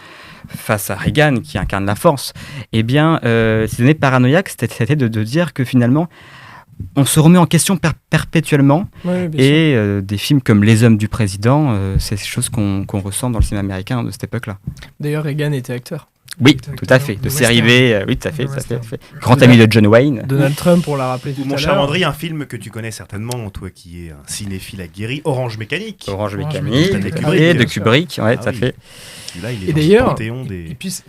face à Reagan qui incarne la force, eh bien, ces années paranoïaques, c'était de dire que finalement, on se remet en question perpétuellement. Ouais, et des films comme Les Hommes du Président, c'est des choses qu'on ressent dans le cinéma américain de cette époque-là. D'ailleurs, Reagan était acteur. Oui, tout à fait. De série B, oui, tout à fait. Grand Voilà. ami de John Wayne. Donald Trump, on l'a rappelé tout Ou à mon l'heure. cher André, un film que tu connais certainement, toi qui es un cinéphile aguerri, Orange Mécanique. Orange Orange Mécanique, Stanley et Kubrick, de bien sûr. Kubrick, ouais, tout à oui. fait. Celui-là, il est Et dans le d'ailleurs- panthéon des... Et puis, si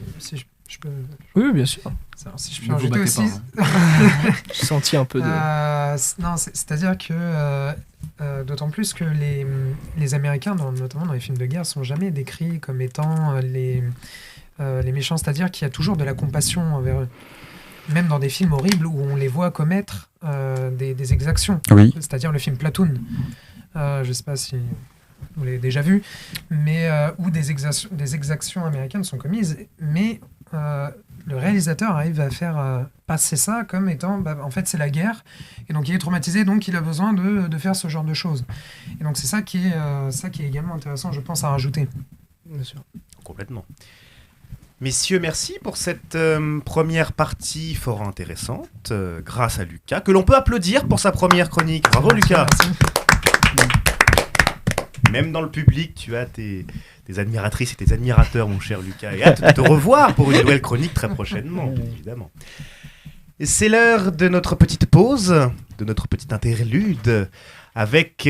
je peux. Oui, bien sûr. Si je Ne peux vous rajouter battez aussi. pas, J'ai senti un peu de... Non, c'est-à-dire que d'autant plus que les Américains, notamment dans les films de guerre, sont jamais décrits comme étant les méchants. C'est-à-dire qu'il y a toujours de la compassion envers eux. Même dans des films horribles où on les voit commettre des exactions. Oui. C'est-à-dire le film Platoon. Je ne sais pas si vous l'avez déjà vu, mais où des exactions américaines sont commises, mais le réalisateur arrive à faire passer ça comme étant, en fait, c'est la guerre, et donc il est traumatisé, donc il a besoin de faire ce genre de choses. Et donc c'est ça qui est également intéressant, je pense, à rajouter. Bien sûr. Complètement. Messieurs, merci pour cette première partie fort intéressante, grâce à Lucas, que l'on peut applaudir pour sa première chronique. Bravo Lucas. Merci. Même dans le public, tu as tes admiratrices et tes admirateurs, mon cher Lucas. Et hâte de te revoir pour une nouvelle chronique très prochainement, bien évidemment. Et c'est l'heure de notre petite pause, de notre petite interlude avec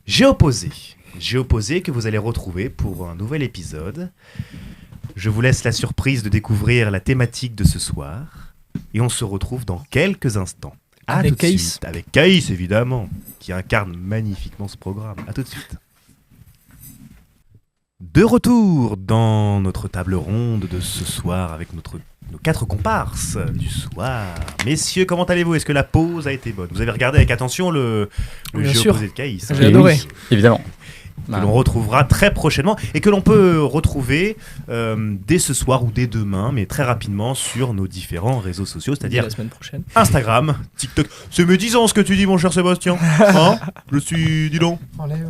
Géoposé. Géoposé que vous allez retrouver pour un nouvel épisode. Je vous laisse la surprise de découvrir la thématique de ce soir. Et on se retrouve dans quelques instants. À Avec tout de Caïs. suite. Avec Caïs, évidemment, qui incarne magnifiquement ce programme. À tout de suite. De retour dans notre table ronde de ce soir avec nos 4 comparses du soir. Messieurs, comment allez-vous? Est-ce que la pause a été bonne? Vous avez regardé avec attention le Bien jeu sûr. opposé de Caïs, J'ai adoré. Oui, évidemment. que l'on retrouvera très prochainement et que l'on peut retrouver dès ce soir ou dès demain, mais très rapidement sur nos différents réseaux sociaux, c'est-à-dire la semaine prochaine. Instagram, TikTok. C'est médisant ce que tu dis, mon cher Sébastien. Hein? Je suis, dis donc.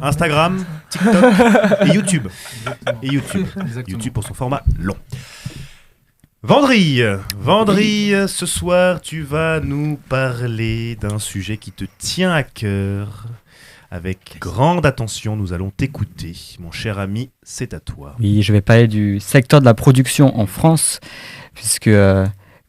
Instagram, TikTok et YouTube. Et YouTube. Exactement. YouTube pour son format long. Vendry, ce soir, tu vas nous parler d'un sujet qui te tient à cœur. Avec grande attention, nous allons t'écouter. Mon cher ami, c'est à toi. Oui, je vais parler du secteur de la production en France, puisque,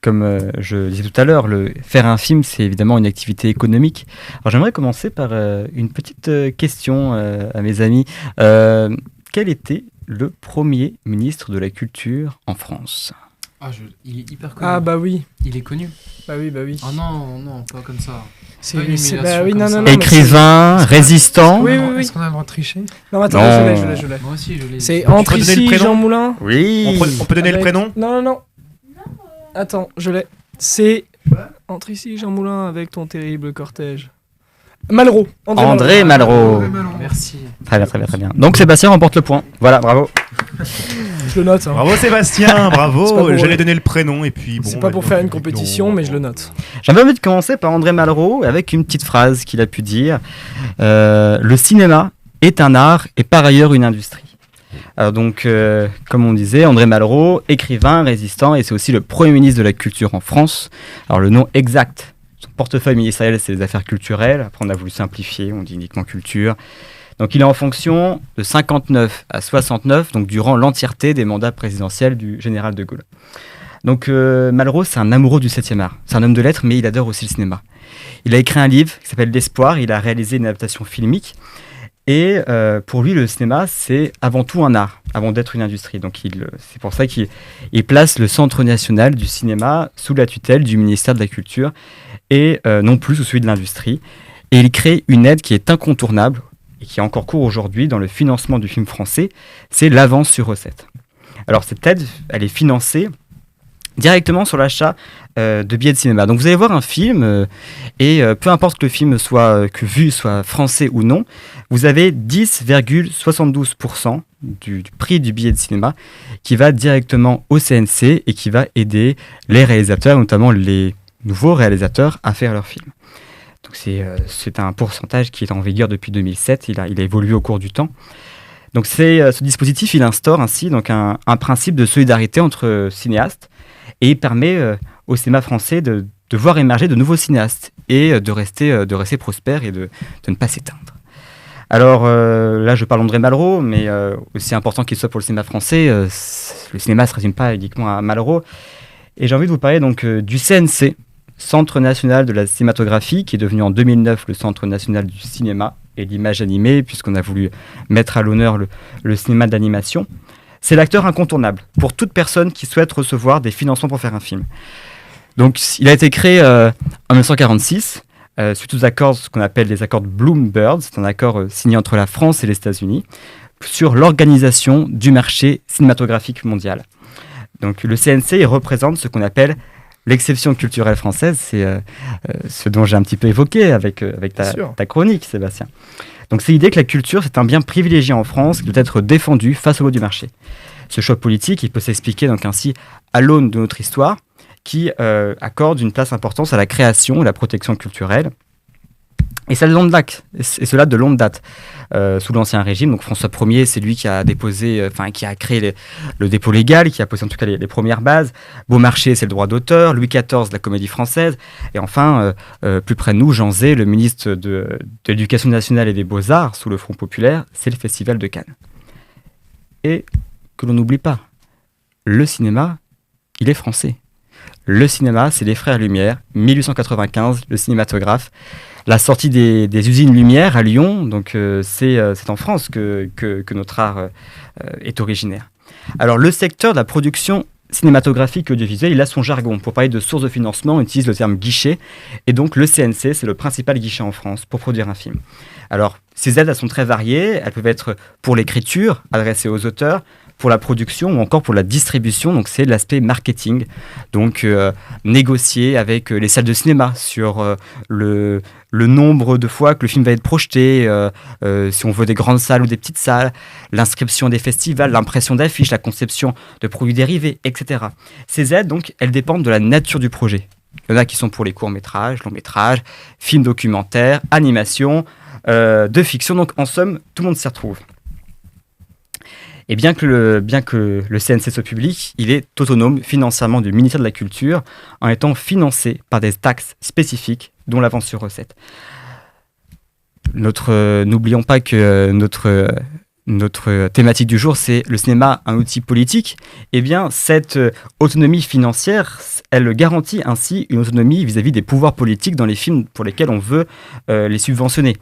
comme je disais tout à l'heure, faire un film, c'est évidemment une activité économique. Alors j'aimerais commencer par une petite question à mes amis. Quel était le premier ministre de la Culture en France ? Il est hyper connu. Ah bah oui. Il est connu. Bah oui, bah oui. Oh non, pas comme ça. C'est Pas une c'est- humiliation bah oui, comme non, ça. non, non. mais Écrivain, résistant. Oui, oui, oui. Est-ce qu'on a le droit de tricher? c'est- Non, attends, Non. je l'ai. Moi aussi, je l'ai. C'est peux entre donner le ici, prénom Jean Moulin. Oui. On peut donner le avec- prénom? Non. Attends, je l'ai. C'est entre ici, Jean Moulin, avec ton terrible cortège. Malraux. André Malraux. Merci. Très bien, très bien, très bien. Donc Sébastien remporte le point. Voilà, bravo. Je le note. Hein. Bravo Sébastien, C'est pas bravo. pour- J'allais donner le prénom et puis bon. C'est pas pour faire une non, compétition, mais je le note. J'avais envie de commencer par André Malraux avec une petite phrase qu'il a pu dire. Le cinéma est un art et par ailleurs une industrie. Alors donc, comme on disait, André Malraux, écrivain, résistant, et c'est aussi le Premier ministre de la Culture en France. Alors le nom exact, son portefeuille ministériel, c'est les affaires culturelles. Après, on a voulu simplifier, on dit uniquement culture. Donc il est en fonction de 59 à 69, donc durant l'entièreté des mandats présidentiels du général de Gaulle. Donc Malraux, c'est un amoureux du 7e art. C'est un homme de lettres, mais il adore aussi le cinéma. Il a écrit un livre qui s'appelle L'Espoir, il a réalisé une adaptation filmique. Et pour lui, le cinéma, c'est avant tout un art, avant d'être une industrie. Donc c'est pour ça qu'il place le Centre national du cinéma sous la tutelle du ministère de la Culture et non plus sous celui de l'industrie. Et il crée une aide qui est incontournable et qui est encore court aujourd'hui dans le financement du film français, c'est l'avance sur recette. Alors cette aide, elle est financée directement sur l'achat de billets de cinéma. Donc vous allez voir un film et peu importe que le film soit français ou non, vous avez 10,72% du prix du billet de cinéma qui va directement au CNC et qui va aider les réalisateurs, notamment les nouveaux réalisateurs, à faire leur film. Donc c'est un pourcentage qui est en vigueur depuis 2007, il a évolué au cours du temps. Donc ce dispositif, il instaure ainsi donc un principe de solidarité entre cinéastes et il permet au cinéma français de voir émerger de nouveaux cinéastes et de rester prospère et de ne pas s'éteindre. Alors là, je parle d'André Malraux, mais aussi important qu'il soit pour le cinéma français, le cinéma ne se résume pas uniquement à Malraux. Et j'ai envie de vous parler donc du CNC, Centre national de la cinématographie, qui est devenu en 2009 le Centre national du cinéma et de l'image animée, puisqu'on a voulu mettre à l'honneur le cinéma d'animation. C'est l'acteur incontournable pour toute personne qui souhaite recevoir des financements pour faire un film. Donc, il a été créé en 1946, suite aux accords, ce qu'on appelle les accords de Bloomberg. C'est un accord signé entre la France et les États-Unis sur l'organisation du marché cinématographique mondial. Donc, le CNC, il représente ce qu'on appelle l'exception culturelle française. C'est ce dont j'ai un petit peu évoqué avec ta chronique, Sébastien. Donc c'est l'idée que la culture, c'est un bien privilégié en France qui doit être défendu face au lot du marché. Ce choix politique, il peut s'expliquer donc ainsi à l'aune de notre histoire qui accorde une place importante à la création et la protection culturelle. Et cela de longue date. Sous l'Ancien Régime, donc François Ier, c'est lui qui a qui a créé le dépôt légal, qui a posé en tout cas les premières bases. Beaumarchais, c'est le droit d'auteur. Louis XIV, la comédie française. Et enfin, plus près de nous, Jean Zay, le ministre de l'Éducation nationale et des Beaux-Arts, sous le Front populaire, c'est le Festival de Cannes. Et que l'on n'oublie pas, le cinéma, il est français. Le cinéma, c'est les Frères Lumière, 1895, le cinématographe. La sortie des usines Lumière à Lyon, donc c'est en France que notre art est originaire. Alors le secteur de la production cinématographique et audiovisuelle, il a son jargon. Pour parler de sources de financement, on utilise le terme guichet. Et donc le CNC, c'est le principal guichet en France pour produire un film. Alors ces aides, elles sont très variées. Elles peuvent être pour l'écriture, adressée aux auteurs, pour la production ou encore pour la distribution, donc c'est l'aspect marketing, donc négocier avec les salles de cinéma sur le nombre de fois que le film va être projeté, si on veut des grandes salles ou des petites salles, l'inscription des festivals, l'impression d'affiches, la conception de produits dérivés, etc. Ces aides, donc, elles dépendent de la nature du projet. Il y en a qui sont pour les courts-métrages, longs-métrages, films documentaires, animations, de fiction, donc en somme, tout le monde s'y retrouve. Et bien que le CNC soit public, il est autonome financièrement du ministère de la Culture en étant financé par des taxes spécifiques, dont l'avance sur recette. N'oublions pas que notre thématique du jour, c'est le cinéma, un outil politique. Eh bien, cette autonomie financière, elle garantit ainsi une autonomie vis-à-vis des pouvoirs politiques dans les films pour lesquels on veut les subventionner.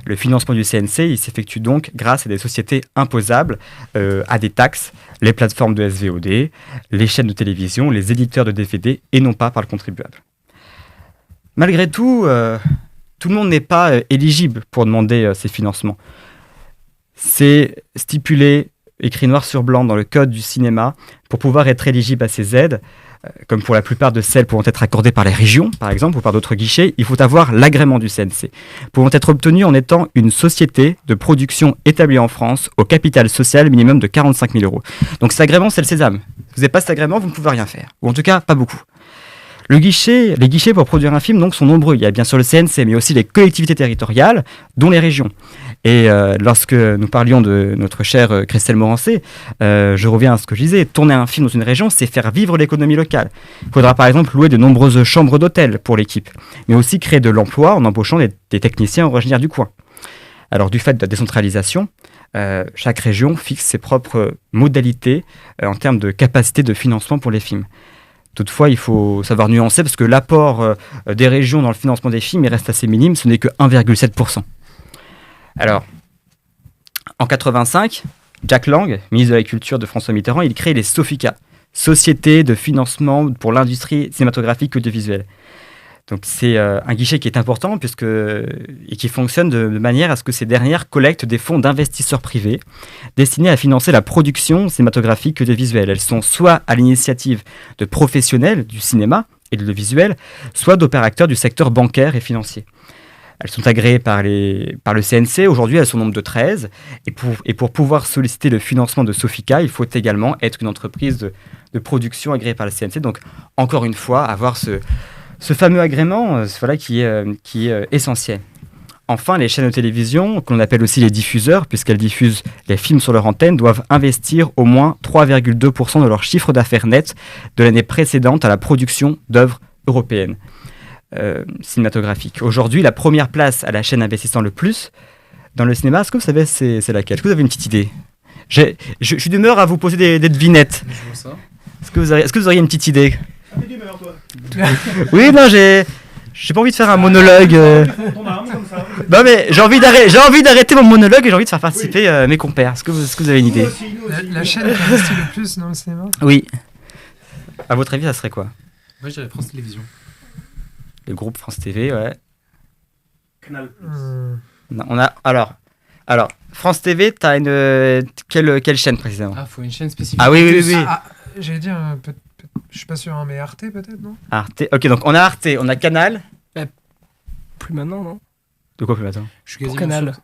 Le financement du CNC, il s'effectue donc grâce à des sociétés imposables, à des taxes, les plateformes de SVOD, les chaînes de télévision, les éditeurs de DVD, et non pas par le contribuable. Malgré tout, tout le monde n'est pas éligible pour demander ces financements. C'est stipulé, écrit noir sur blanc dans le code du cinéma, pour pouvoir être éligible à ces aides, comme pour la plupart de celles pouvant être accordées par les régions, par exemple, ou par d'autres guichets, il faut avoir l'agrément du CNC, pouvant être obtenu en étant une société de production établie en France au capital social minimum de 45 000 €. Donc cet agrément, c'est le sésame. Vous n'avez pas cet agrément, vous ne pouvez rien faire. Ou en tout cas, pas beaucoup. Les guichets pour produire un film donc, sont nombreux. Il y a bien sûr le CNC, mais aussi les collectivités territoriales, dont les régions. Et lorsque nous parlions de notre chère Christelle Morancé, je reviens à ce que je disais, tourner un film dans une région, c'est faire vivre l'économie locale. Il faudra par exemple louer de nombreuses chambres d'hôtel pour l'équipe, mais aussi créer de l'emploi en embauchant des techniciens originaires du coin. Alors du fait de la décentralisation, chaque région fixe ses propres modalités en termes de capacité de financement pour les films. Toutefois, il faut savoir nuancer parce que l'apport des régions dans le financement des films il reste assez minime, ce n'est que 1,7%. Alors, En 85, Jack Lang, ministre de la Culture de François Mitterrand, il crée les Sofica, Société de financement pour l'industrie cinématographique audiovisuelle. Donc c'est un guichet qui est important et qui fonctionne de manière à ce que ces dernières collectent des fonds d'investisseurs privés destinés à financer la production cinématographique audiovisuelle. Elles sont soit à l'initiative de professionnels du cinéma et de l'audiovisuel, soit d'opérateurs du secteur bancaire et financier. Elles sont agréées par le CNC. Aujourd'hui, elles sont au nombre de 13. Et pour pouvoir solliciter le financement de Sofica, il faut également être une entreprise de production agréée par le CNC. Donc, encore une fois, avoir ce fameux agrément qui est essentiel. Enfin, les chaînes de télévision, qu'on appelle aussi les diffuseurs, puisqu'elles diffusent les films sur leur antenne, doivent investir au moins 3,2% de leur chiffre d'affaires net de l'année précédente à la production d'œuvres européennes cinématographiques. Aujourd'hui, la première place à la chaîne investissant le plus dans le cinéma, est-ce que vous savez c'est laquelle? Est-ce que vous avez une petite idée? Je suis d'humeur à vous poser des devinettes. Je vois ça. Est-ce que vous auriez une petite idée? T'es d'humeur, toi. Oui, non, j'ai pas envie de faire un monologue. Non, mais j'ai envie d'arrêter mon monologue et j'ai envie de faire participer mes compères. Est-ce que vous avez une idée? La chaîne qui investit le plus dans le cinéma? Oui. À votre avis, ça serait quoi? Moi, je dirais France Télévisions. Le groupe France TV, ouais. Canal+. Non, on a alors France TV, t'as quelle chaîne précisément? Ah, faut une chaîne spécifique. Ah oui. J'allais dire, je suis pas sûr, hein, mais Arte peut-être, non? Arte. Ok, donc on a Arte, on a Canal. Plus maintenant, non? De quoi plus maintenant? Je suis Pour quasiment Canal. sûr.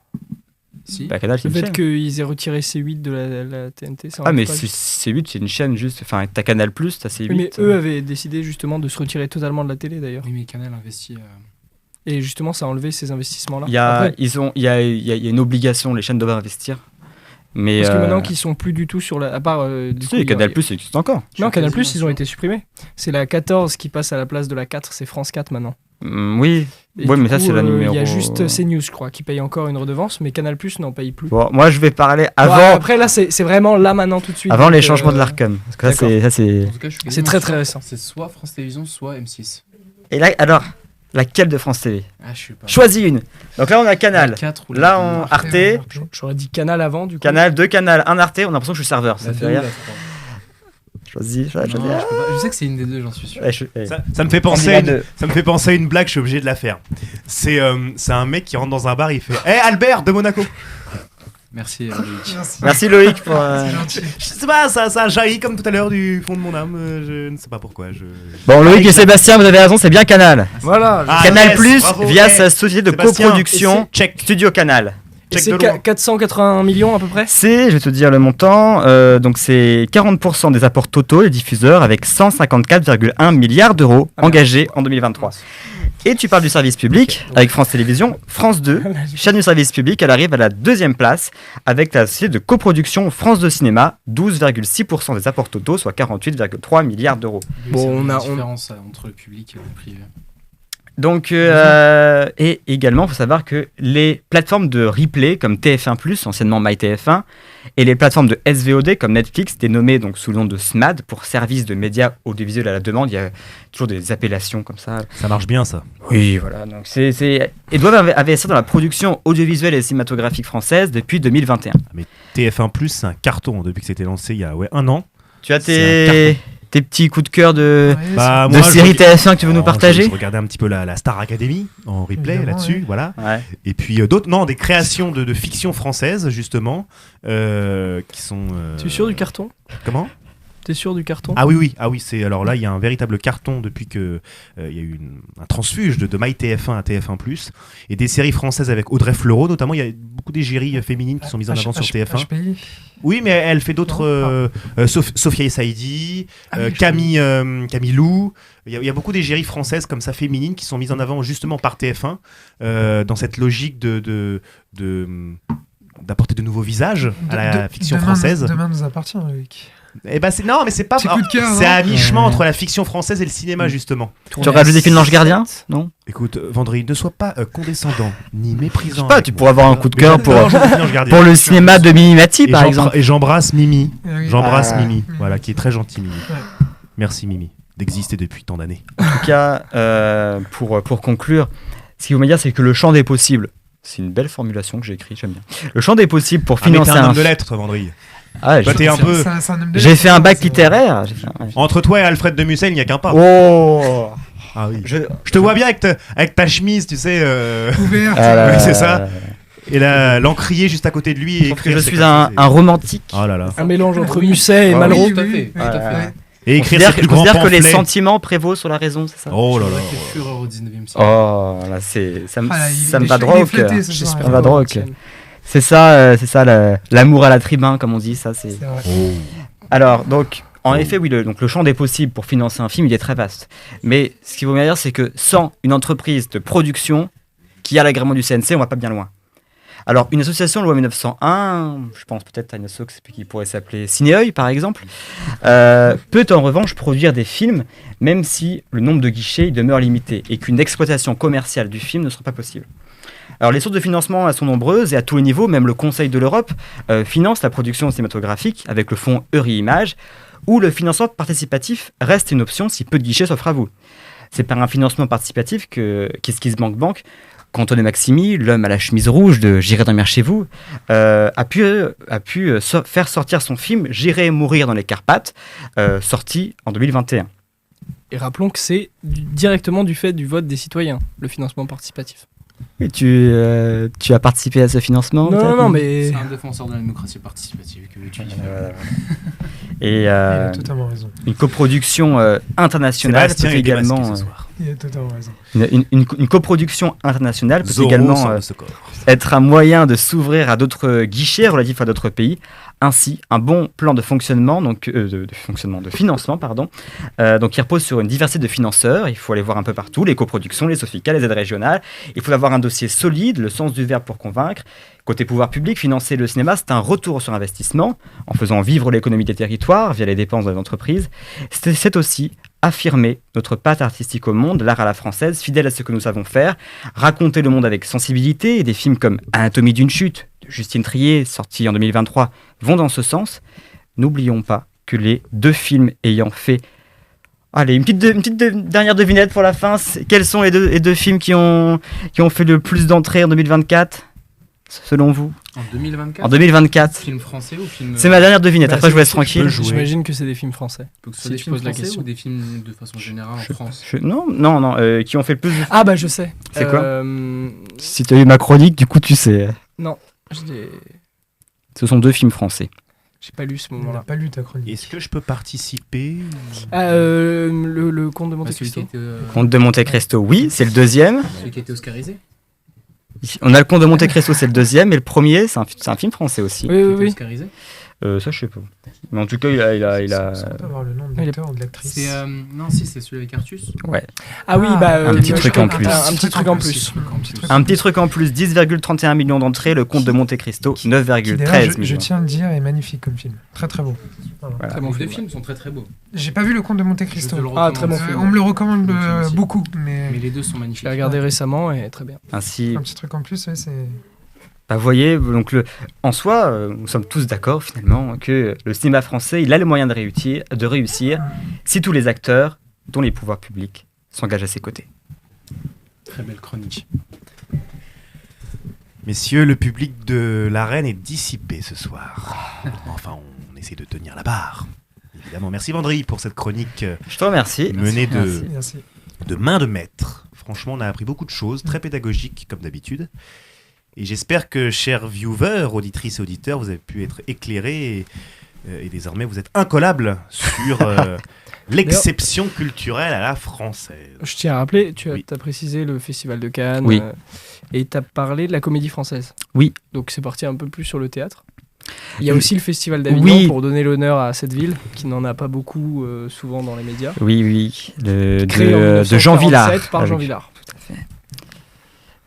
Si. Bah, Canal, c'est Le une fait chaîne. qu'ils aient retiré C8 de la TNT, ça Ah, mais pas- C8, c'est une chaîne juste. Enfin, t'as Canal+, t'as C8. Oui, mais eux avaient décidé justement de se retirer totalement de la télé d'ailleurs. Oui, mais Canal investit. Et justement, ça a enlevé ces investissements-là. Il y a Après, une obligation, les chaînes doivent investir. Mais parce que maintenant qu'ils sont plus du tout sur la. À part. Du coup, si, Canal+, ça existe encore. Non, Canal+, quasiment ils ont sûr. été supprimés. C'est la 14 qui passe à la place de la 4, c'est France 4 maintenant. Oui. Et Ouais, du mais ça, coup, c'est la numéro. Il y a juste CNews, je crois, qui paye encore une redevance, mais Canal+, n'en paye plus. Bon, moi, je vais parler Bon, avant, après, là, c'est vraiment là maintenant tout de suite. avant les donc, changements de l'ARCOM. Parce que d'accord. ça, c'est. En tout cas, je suis C'est quasiment très sûr. très récent. C'est soit France Télévisions, soit M6. Et là, alors, laquelle de France TV? Ah, je sais pas. Choisis une. Donc là, on a Canal. La 4 ou Là, la on 2. Arte, J'aurais dit Canal avant, du coup. Canal, 2 Canal, 1 Arte. On a l'impression que je suis serveur. Ça La fait 2 ou rire. la 3. Choisis. Non, je peux pas. Je sais que c'est une des deux, j'en suis sûr. Ça me fait penser à Candidat ça me fait penser à une blague, je suis obligé de la faire. C'est un mec qui rentre dans un bar et il fait Hé Albert de Monaco. Merci, Loïc. Merci Loïc pour. C'est gentil. Je sais pas, ça jaillit comme tout à l'heure du fond de mon âme. Je ne sais pas pourquoi. Bon, Loïc et Sébastien, vous avez raison, c'est bien Canal. Voilà. Ah, Canal yes, Plus bravo, via ouais. sa société de Sébastien, coproduction check. Studio Canal. Et check c'est de loin. 481 millions à peu près. C'est, je vais te dire le montant, donc c'est 40% des apports totaux des diffuseurs avec 154,1 milliards d'euros Ah, engagés en 2023. Et tu parles du service public avec France Télévisions, France 2, chaîne du service public, elle arrive à la deuxième place avec la société de coproduction France 2 Cinéma, 12,6% des apports totaux, soit 48,3 milliards d'euros. Bon, on a on a- une différence entre le public et le privé. Donc, et également, il faut savoir que les plateformes de replay comme TF1+, anciennement MyTF1, et les plateformes de SVOD comme Netflix, dénommées donc sous le nom de SMAD, pour services de médias audiovisuels à la demande, il y a toujours des appellations comme ça. Ça marche bien ça. Oui, voilà. Donc et doivent investir dans la production audiovisuelle et cinématographique française depuis 2021. TF1+, c'est un carton depuis que c'était lancé il y a un an. Tu as C'est un tes petits coups de cœur de Ouais, Bah, de moi, série je- TF1 que tu veux nous Alors, partager? Je regardais un petit peu la Star Academy en replay Évidemment, là-dessus, ouais. voilà. Ouais. Et puis des créations de fiction française justement, qui sont. Tu es sûr du carton? Comment? T'es sûr du carton? Ah oui, c'est alors là il y a un véritable carton depuis que il y a eu un transfuge de MyTF1 à TF1+, et des séries françaises avec Audrey Fleurot notamment. Il y a beaucoup d'égéries féminines qui sont mises en avant sur TF1. HPI. Oui, mais elle fait d'autres. Sophia Essaidi, Ah oui, je Camille Lou. Il y a beaucoup d'égéries françaises comme ça féminines qui sont mises en avant justement par TF1 dans cette logique d'apporter de nouveaux visages à la fiction française. Demain nous appartient, Loïc. Et bah non, mais c'est pas. Petit coup de cœur, C'est non à mi-chemin Ouais. entre la fiction française et le cinéma justement. Tu regardes Joséphine l'Ange Gardien? Non? Écoute, Vendry, ne sois pas condescendant ni méprisant. Je sais pas, avec tu moi. pourrais avoir un coup de cœur pour, J'adore Joséphine l'Ange Gardien. pour le cinéma de Mimi Mati, par exemple. Et j'embrasse Mimi. Oui. J'embrasse Ah. Mimi, Mimi. voilà, qui est très gentil, Mimi. Ouais. Merci Mimi d'exister depuis tant d'années. En tout cas, pour conclure, ce qu'il faut me dire, c'est que le champ des possibles C'est une belle formulation que j'ai écrite, j'aime bien. Le champ des possibles pour Ah, mais t'es financer un un homme de lettres, toi, Vendry. Ah, Toi, t'es un peu... C'est un homme de j'ai lettres, fait un bac c'est- littéraire. Ouais. Entre toi et Alfred de Musset, il n'y a qu'un pas. Oh Ah oui. je... Je te vois bien avec ta chemise, tu sais, Ouvert. Ah là Oui, là c'est là ça. là. et l'encrier juste à côté de lui. Et Je trouve que écrire, je c'est suis comme ça, un romantique. Oh là là. Un mélange entre Oui. Musset et Ah, Malraux. Tout à fait. oui, tout à ouais. fait. Et écrire ses Je plus grands considère que les pamphlets. sentiments prévaut sur la raison, c'est ça? Oh là là. Quelle fureur au 19e siècle. Oh, là, ça me Ah, va droit au cœur. J'espère Ça va droit au cœur. C'est ça, l'amour à la tribun, comme on dit. Ça, c'est. C'est vrai. Oh. Alors, donc, en effet, oui, donc le champ des possibles pour financer un film, il est très vaste. Mais ce qu'il faut bien dire, c'est que sans une entreprise de production qui a l'agrément du CNC, on va pas bien loin. Alors, une association loi 1901, je pense peut-être à une association qui pourrait s'appeler Cinéœil, par exemple, peut en revanche produire des films, même si le nombre de guichets il demeure limité et qu'une exploitation commerciale du film ne sera pas possible. Alors, les sources de financement elles sont nombreuses et à tous les niveaux, même le Conseil de l'Europe finance la production cinématographique avec le fonds Euri-Images, où le financement participatif reste une option si peu de guichets s'offrent à vous. C'est par un financement participatif que KissKissBankBank, qu'Antoine Maximi, l'homme à la chemise rouge de J'irai dormir chez vous, a pu faire sortir son film J'irai mourir dans les Carpates, sorti en 2021. Et rappelons que c'est directement du fait du vote des citoyens, le financement participatif. Et tu as participé à ce financement peut-être Non, mais C'est un défenseur de la démocratie participative que veux-tu dire. Et Il a totalement raison. une coproduction internationale peut Sébastien est également démasqué ce soir. Il a totalement raison. une coproduction internationale peut Zorro également sort de ce corps. être un moyen de s'ouvrir à d'autres guichets relatifs à d'autres pays. Ainsi, un bon plan de fonctionnement, de financement, pardon, donc qui repose sur une diversité de financeurs. Il faut aller voir un peu partout, les coproductions, les SOFICA, les aides régionales. Il faut avoir un dossier solide, le sens du verbe pour convaincre. Côté pouvoir public, financer le cinéma, c'est un retour sur investissement, en faisant vivre l'économie des territoires via les dépenses des entreprises. C'est aussi affirmer notre patte artistique au monde, l'art à la française, fidèle à ce que nous savons faire, raconter le monde avec sensibilité, et des films comme Anatomie d'une chute, de Justine Triet, sorti en 2023, vont dans ce sens. N'oublions pas que les deux films ayant fait... Allez, une petite dernière devinette pour la fin. Quels sont les deux films qui ont fait le plus d'entrées en 2024, selon vous? En 2024. En 2024. Film français ou film. C'est ma dernière devinette, Bah, après je vous laisse c'est- tranquille. J'imagine que c'est des films français. Faut que ce si soit des tu films poses la français question. ou des films de façon générale en France. Non, qui ont fait le plus de... Ah bah je sais. C'est quoi quoi Si tu as eu ma chronique, du coup tu sais. Non, j'ai Ce sont deux films français. pas lu ce On n'a moment-là. pas lu ta chronique. Est-ce que je peux participer Ah, le comte de Monte Celui qui a Cristo. été, Comte de Monte Cristo, oui, c'est le deuxième. celui qui a été oscarisé. On a le Comte de Monte Cristo, c'est le deuxième. Et le premier, c'est un film français aussi. Oui, Qui a oui, été oui. oscarisé. Ça, je sais pas. Mais en tout cas, il a... Sans avoir le nom de Il est- l'acteur ou de l'actrice. C'est non, si c'est celui avec Artus. Ouais. Ah oui, bah un petit truc en un plus. petit truc en plus. Un petit truc en plus, 10,31 millions d'entrées. Le Comte de Monte Cristo, Qui, d'ailleurs, 9,13 je millions. tiens à le dire, est magnifique comme film. Très très beau. Voilà. Voilà. Très bon Les deux film. films sont très très beaux. J'ai pas vu le Comte de Monte Je Cristo. te le Ah, recommande. très bon film. On me le recommande Bon film aussi. beaucoup, mais Mais les deux sont Je magnifiques. l'ai regardé récemment et très bien. Ainsi, un petit truc en plus, ouais, c'est. bah, vous voyez, donc en soi, nous sommes tous d'accord finalement que le cinéma français, il a les moyens de réussir si tous les acteurs, dont les pouvoirs publics, s'engagent à ses côtés. Très belle chronique. Messieurs, le public de l'arène est dissipé ce soir. Enfin, on essaie de tenir la barre. Évidemment. Merci Vendry pour cette chronique Je te remercie. menée Merci. Merci. de main de maître. Franchement, on a appris beaucoup de choses, très pédagogiques comme d'habitude. Et j'espère que, chers viewers, auditrices et auditeurs, vous avez pu être éclairés et désormais vous êtes incollables sur l'exception culturelle à la française. Je tiens à rappeler, tu as Oui. t'as précisé le Festival de Cannes Oui. Et tu as parlé de la comédie française. Oui. Donc c'est parti un peu plus sur le théâtre. Il y a aussi le Festival d'Avignon Oui. pour donner l'honneur à cette ville qui n'en a pas beaucoup souvent dans les médias. Oui, Créé en de Jean 1947 Villard. par Jean avec- Villard. Tout à fait.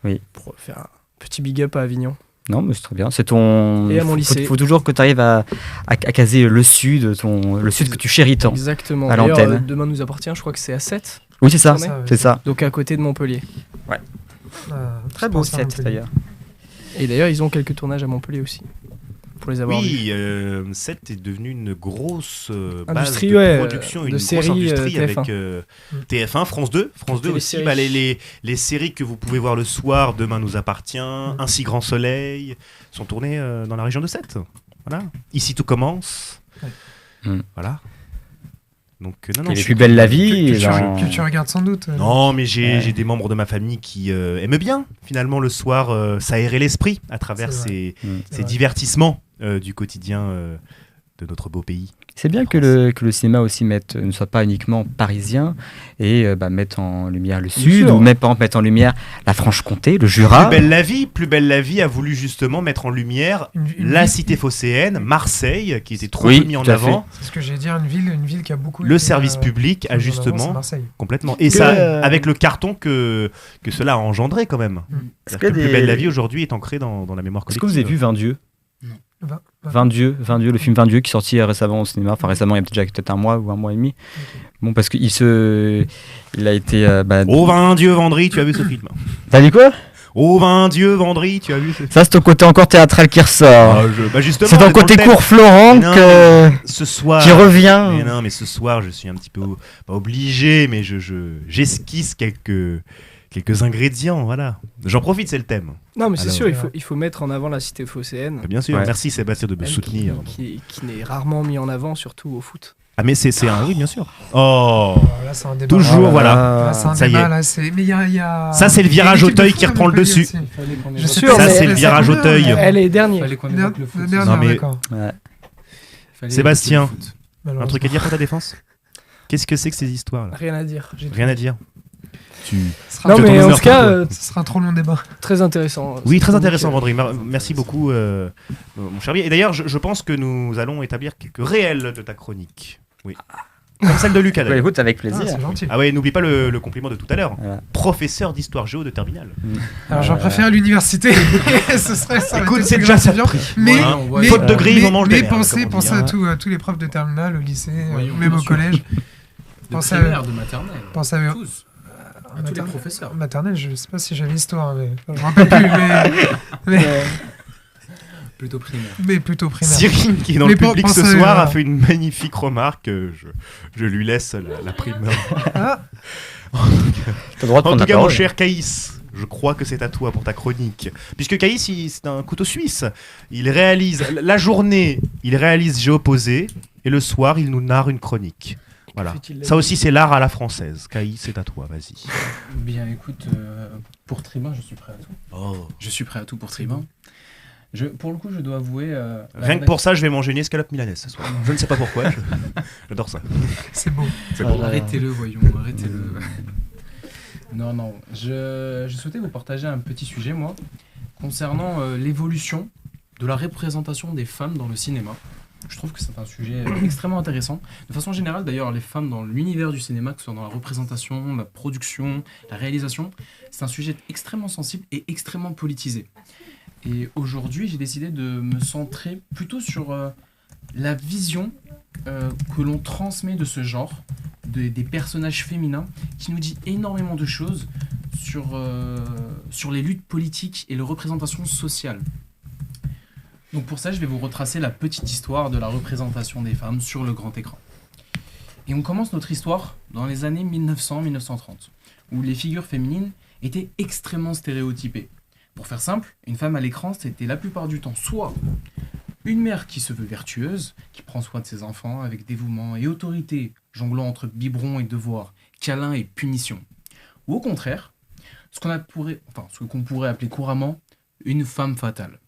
Oui. Pour faire un petit big up à Avignon. Non, mais c'est très bien. C'est ton. Et à mon faut- lycée. Faut toujours que tu arrives à caser le sud que tu chéris tant. Exactement. à D'ailleurs, l'antenne. Demain nous appartient, je crois que c'est à 7. Oui, c'est ça. Tournée. Ça, ouais. C'est ça. Donc à côté de Montpellier. Très beau set d'ailleurs. Et d'ailleurs, ils ont quelques tournages à Montpellier aussi. pour les avoir vus. Oui, 7 est devenu une grosse base Industrie, de ouais, production, de une grosse séries, industrie TF1. avec TF1, France 2 aussi. Téléséries. Les séries que vous pouvez voir le soir, Demain nous appartient, Un si grand soleil, sont tournées dans la région de 7. Voilà. Ici tout commence. Ouais. Voilà. Donc non, Il est je plus suis- belle la vie. Que genre- tu regardes sans doute. Non, mais j'ai Ouais. des membres de ma famille qui aiment bien, finalement, le soir, s'aérer l'esprit à travers C'est vrai. ces vrai. divertissements du quotidien de notre beau pays. C'est bien que le cinéma aussi ne soit pas uniquement parisien et mette en lumière le Sud, sûr. ou même par exemple mettre en lumière la Franche-Comté, le Jura. Plus belle la vie a voulu justement mettre en lumière Une la ville- cité phocéenne, Marseille, qui était trop Oui, mis en tout à fait. avant. C'est ce que j'allais dire, une ville qui a beaucoup. Le été, service public a mise en avant, c'est justement Marseille. complètement. Et Que, ça, avec le carton que cela a engendré quand même. Est-ce C'est-à-dire que que Plus belle la vie aujourd'hui est ancrée dans la mémoire Est-ce collective. que vous avez vu 20 Dieux Va- va- 20 Dieux, le film 20 Dieux qui est sorti récemment au cinéma, enfin récemment, il y a peut-être un mois ou un mois et demi. Bon, parce qu'il a été. Oh 20 Dieu Vendry, tu as vu ce film? T'as dit quoi? Oh 20 Dieu Vendry, tu as vu ce film? Ça, c'est ton côté encore théâtral qui ressort. Justement, C'est on ton est dans côté le thème. court Florent Mais non, que- Ce soir. qui revient. Mais non, mais ce soir, je suis un petit peu pas obligé, mais j'esquisse quelques ingrédients, voilà. J'en profite, c'est le thème. Non, mais c'est Alors, sûr, il faut mettre en avant la cité phocéenne. Bien sûr, Ouais. merci Sébastien de me Elle soutenir. qui n'est rarement mis en avant, surtout au foot. Ah mais c'est un oui, bien sûr. Oh, Là, c'est un débat. toujours, Oh voilà. Là, c'est un Ça y débat, est. là, mais il y a... Ça, c'est le il y a virage une au équipe de teuil foot qui à reprend le Montpellier dessus. aussi. Je sais suis pas, sûr, Ça, mais c'est le virage au teuil. elle est dernière. Fallait qu'on Der- évoque le foot. dernière, Non, mais- d'accord. Ouais. Fallait Sébastien. évoquer le foot. Un Malheureusement. truc à dire pour ta défense? Qu'est-ce que c'est que ces histoires là? Rien à dire. Rien à dire. Tu... Ce sera Non, Tu as ton mais en honneur tout cas, pour toi. Ce sera un trop long débat. très intéressant. Oui, très Donc, intéressant, Vendry. Merci beaucoup, mon cher Bier. Et d'ailleurs, je pense que nous allons établir quelques réels de ta chronique. Oui. Comme celle de Lucas. Bah, d'ailleurs. écoute, avec Ah, plaisir. c'est gentil. Ah ouais, n'oublie pas le compliment de tout à l'heure. Voilà. Professeur d'histoire géo de terminale. Alors, j'en préfère à l'université. ça aurait Écoute, été c'est plus déjà ça. gratifiant. Mais, Ouais, on voit- mais, Faute de grille, on mange des mais merdes, pensez, comme on dit, pensez hein. à tous les profs de terminale, au lycée, Voyons, même bien au sûr. collège. De Pensez à- primaire, de maternelle. Pensez à Tous. À tous les professeurs. maternelle, je sais pas si j'avais l'histoire, mais je me rappelle plus, mais Plutôt primaire. plutôt primaire. Cyril, qui est dans Mais le public ce pensez, soir, a fait une magnifique remarque. Je lui laisse la primeur. Ah, T'as le droit de En prendre tout la cas, mon parole. cher Caïs, je crois que c'est à toi pour ta chronique. Puisque Caïs, c'est un couteau suisse. Il réalise la journée, il réalise Géoposé, et le soir, il nous narre une chronique. Voilà. fait-il la Ça nuit aussi, c'est l'art à la française. Caïs, c'est à toi, vas-y. Bien, écoute, pour Tribun, je suis prêt à tout. Oh. Je suis prêt à tout pour Tribun. Pour le coup, je dois avouer. Rien que pour ça, je vais manger une escalope milanaise ce soir. Je ne sais pas pourquoi, j'adore ça. c'est beau. C'est Ah, bon. là. Arrêtez-le, voyons, arrêtez-le. Non, je souhaitais vous partager un petit sujet, moi, concernant l'évolution de la représentation des femmes dans le cinéma. Je trouve que c'est un sujet extrêmement intéressant. De façon générale, d'ailleurs, les femmes dans l'univers du cinéma, que ce soit dans la représentation, la production, la réalisation, c'est un sujet extrêmement sensible et extrêmement politisé. Et aujourd'hui, j'ai décidé de me centrer plutôt sur la vision que l'on transmet de ce genre, des personnages féminins, qui nous dit énormément de choses sur les luttes politiques et les représentations sociales. Donc pour ça, je vais vous retracer la petite histoire de la représentation des femmes sur le grand écran. Et on commence notre histoire dans les années 1900-1930, où les figures féminines étaient extrêmement stéréotypées. Pour faire simple, une femme à l'écran, c'était la plupart du temps soit une mère qui se veut vertueuse, qui prend soin de ses enfants avec dévouement et autorité, jonglant entre biberon et devoir, câlin et punition. Ou au contraire, ce qu'on pourrait appeler couramment une femme fatale.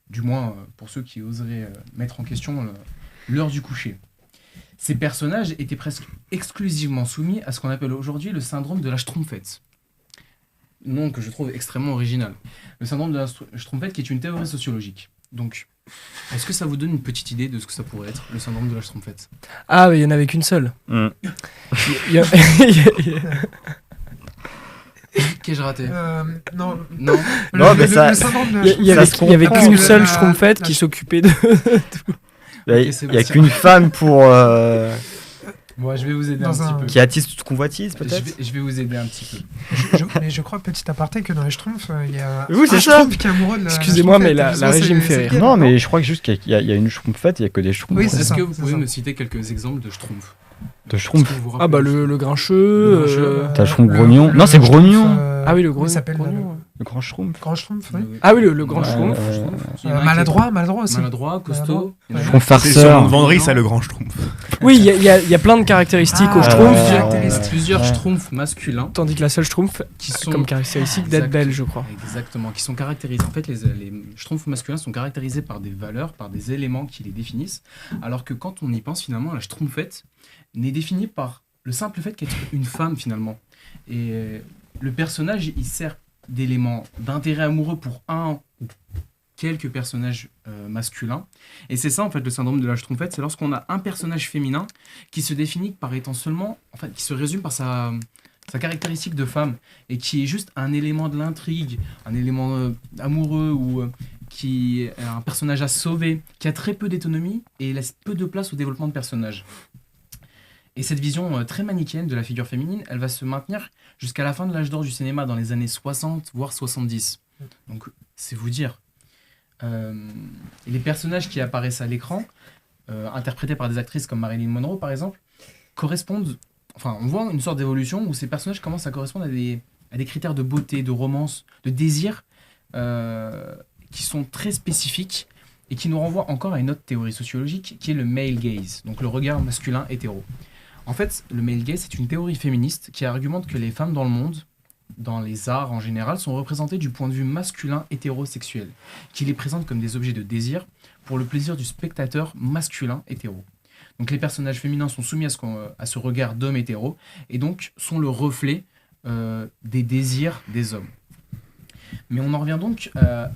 Du moins pour ceux qui oseraient mettre en question l'heure du coucher. Ces personnages étaient presque exclusivement soumis à ce qu'on appelle aujourd'hui le syndrome de la Schtroumpfette. Nom que je trouve extrêmement original. Le syndrome de la Schtroumpfette qui est une théorie sociologique. Donc, est-ce que ça vous donne une petite idée de ce que ça pourrait être, le syndrome de la Schtroumpfette? Ah, mais il y en avait qu'une seule. Mm. Il y a- Qu'ai-je raté? Non. Non. Non, mais ça- le syndrome de il y avait, Ça se il y avait trompe. qu'une Parce que seule la- Schtroumpfette la- qui s'occupait de. Il n'y a Sébastien. qu'une femme pour. Moi, je vais vous aider un Dans un- petit peu. Qui attise toute convoitise, peut-être. Je vais vous aider un petit peu. Mais je crois, petit aparté, que dans les Schtroumpfs, il y a Oui, c'est un ça. Schtroumpf qui est amoureux de la Excusez-moi, mais Schtroumpfette. la régie me fait C'est rire. quel, Non, mais je crois que juste qu'il y a une schtroumpfette, il y a que des schtroumpfs. Oui, c'est Est-ce ça, que vous c'est pouvez ça. me citer quelques exemples de Schtroumpf? De Est-ce schtroumpf. que vous vous Ah bah rappelez le grincheux. Grincheux. T'as le Schtroumpf grognon. Non, c'est grognon. Ah oui, le Comment gros. il s'appelle grognon. Le grand schtroumpf. Grand Schtroumpf, oui. Ah oui, le grand Ouais, schtroumpf. Il y en a un qui est Maladroit aussi. Maladroit, costaud. Il y en a un Schtroumpf C'est sur farceur. mon venderie, ça, le grand schtroumpf. Oui, il y a plein de caractéristiques Ah, au schtroumpf, ouais. On a Caractéristiques. plusieurs Ouais. Schtroumpfs masculins tandis que la seule schtroumpf qui a sont comme caractéristique d'être Exact- belle, je crois. Exactement, qui sont caractérisés. En fait, les Schtroumpfs masculins sont caractérisés par des valeurs, par des éléments qui les définissent, alors que quand on y pense, finalement, la Schtroumpfette n'est définie par le simple fait qu'être une femme, finalement. Et le personnage, il sert d'élément d'intérêt amoureux pour un ou quelques personnages masculins. Et c'est ça, en fait, le syndrome de la Schtroumpfette, c'est lorsqu'on a un personnage féminin qui se définit par étant seulement, en fait, qui se résume par sa caractéristique de femme et qui est juste un élément de l'intrigue, un élément amoureux ou qui est un personnage à sauver, qui a très peu d'autonomie et laisse peu de place au développement de personnage. Et cette vision très manichéenne de la figure féminine, elle va se maintenir jusqu'à la fin de l'âge d'or du cinéma dans les années 60, voire 70. Donc, c'est vous dire. Les personnages qui apparaissent à l'écran, interprétés par des actrices comme Marilyn Monroe par exemple, correspondent. Enfin, on voit une sorte d'évolution où ces personnages commencent à correspondre à des critères de beauté, de romance, de désir qui sont très spécifiques et qui nous renvoient encore à une autre théorie sociologique qui est le male gaze, donc le regard masculin hétéro. En fait, le male gaze, c'est une théorie féministe qui argumente que les femmes dans le monde, dans les arts en général, sont représentées du point de vue masculin hétérosexuel, qui les présente comme des objets de désir pour le plaisir du spectateur masculin hétéro. Donc les personnages féminins sont soumis à ce regard d'homme hétéro et donc sont le reflet des désirs des hommes. Mais on en revient donc,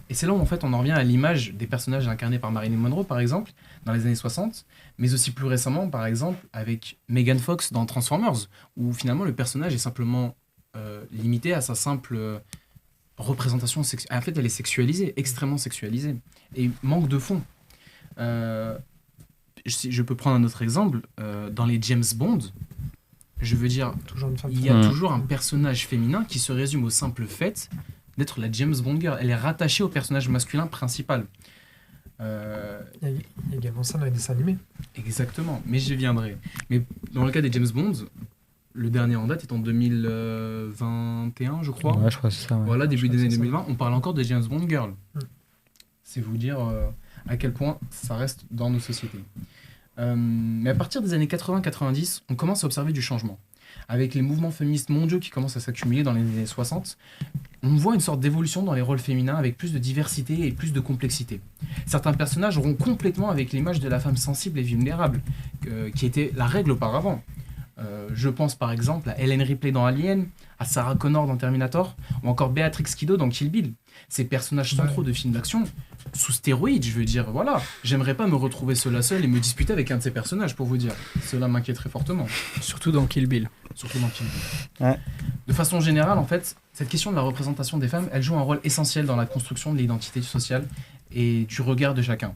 et c'est là où en fait on en revient à l'image des personnages incarnés par Marilyn Monroe par exemple, dans les années 60, mais aussi plus récemment par exemple avec Megan Fox dans Transformers, où finalement le personnage est simplement limité à sa simple représentation sexuelle. En fait elle est sexualisée, extrêmement sexualisée, et manque de fond. Je peux prendre un autre exemple, dans les James Bond, je veux dire, Toujours une femme. il y a toujours un personnage féminin qui se résume au simple fait d'être la James Bond girl. Elle est rattachée au personnage masculin principal. Il y a également ça dans les dessins animés. Exactement, mais j'y viendrai. Mais dans le cas des James Bond, le dernier en date est en 2021, je crois. Ouais, je crois que c'est ça. Ouais. Voilà, début Je crois des que années c'est ça. 2020, on parle encore de James Bond girl. Mm. C'est vous dire à quel point ça reste dans nos sociétés. Mais à partir des années 80-90, on commence à observer du changement. Avec les mouvements féministes mondiaux qui commencent à s'accumuler dans les années 60, on voit une sorte d'évolution dans les rôles féminins avec plus de diversité et plus de complexité. Certains personnages rompent complètement avec l'image de la femme sensible et vulnérable, qui était la règle auparavant. Je pense par exemple à Ellen Ripley dans Alien, à Sarah Connor dans Terminator, ou encore Beatrix Kiddo dans Kill Bill. Ces personnages centraux de films d'action, sous stéroïdes, je veux dire, voilà. J'aimerais pas me retrouver seul à seul et me disputer avec un de ces personnages, pour vous dire. Cela m'inquiéterait fortement. Surtout dans Kill Bill. Surtout dans Kill Bill. Ouais. De façon générale, en fait, cette question de la représentation des femmes, elle joue un rôle essentiel dans la construction de l'identité sociale et du regard de chacun.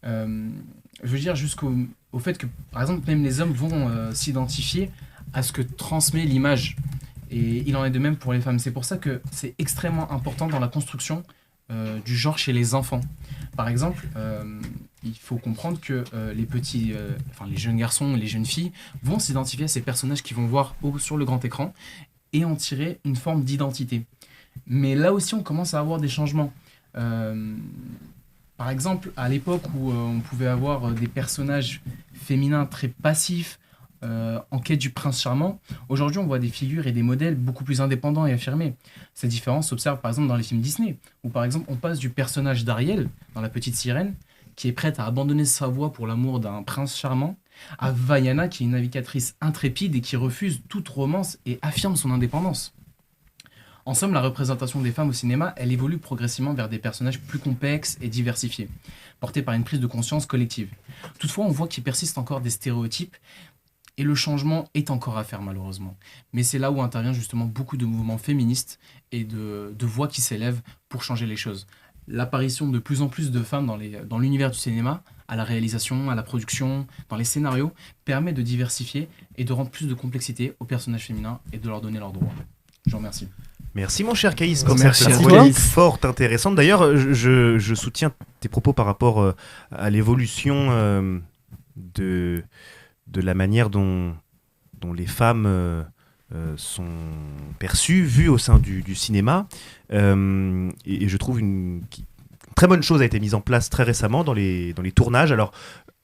Je veux dire jusqu'au fait que, par exemple, même les hommes vont s'identifier à ce que transmet l'image. Et il en est de même pour les femmes. C'est pour ça que c'est extrêmement important dans la construction du genre chez les enfants. Par exemple, il faut comprendre que les jeunes garçons et les jeunes filles vont s'identifier à ces personnages qu'ils vont voir sur le grand écran et en tirer une forme d'identité. Mais là aussi, on commence à avoir des changements. Par exemple, à l'époque où on pouvait avoir des personnages féminins très passifs, en quête du prince charmant, aujourd'hui on voit des figures et des modèles beaucoup plus indépendants et affirmés. Ces différences s'observent par exemple dans les films Disney, où par exemple on passe du personnage d'Ariel, dans La Petite Sirène, qui est prête à abandonner sa voix pour l'amour d'un prince charmant, à Vaiana, qui est une navigatrice intrépide et qui refuse toute romance et affirme son indépendance. En somme, la représentation des femmes au cinéma, elle évolue progressivement vers des personnages plus complexes et diversifiés, portés par une prise de conscience collective. Toutefois, on voit qu'il persiste encore des stéréotypes, et le changement est encore à faire malheureusement. Mais c'est là où intervient justement beaucoup de mouvements féministes et de voix qui s'élèvent pour changer les choses. l'apparition de plus en plus de femmes dans l'univers du cinéma, à la réalisation, à la production, dans les scénarios, permet de diversifier et de rendre plus de complexité aux personnages féminins et de leur donner leurs droits. Je vous remercie. Merci mon cher Caïs pour Merci cette à chronique toi. fort intéressante. D'ailleurs, je soutiens tes propos par rapport à l'évolution de la manière dont les femmes sont perçues, vues au sein du cinéma. Et je trouve une très bonne chose a été mise en place très récemment dans les tournages. Alors,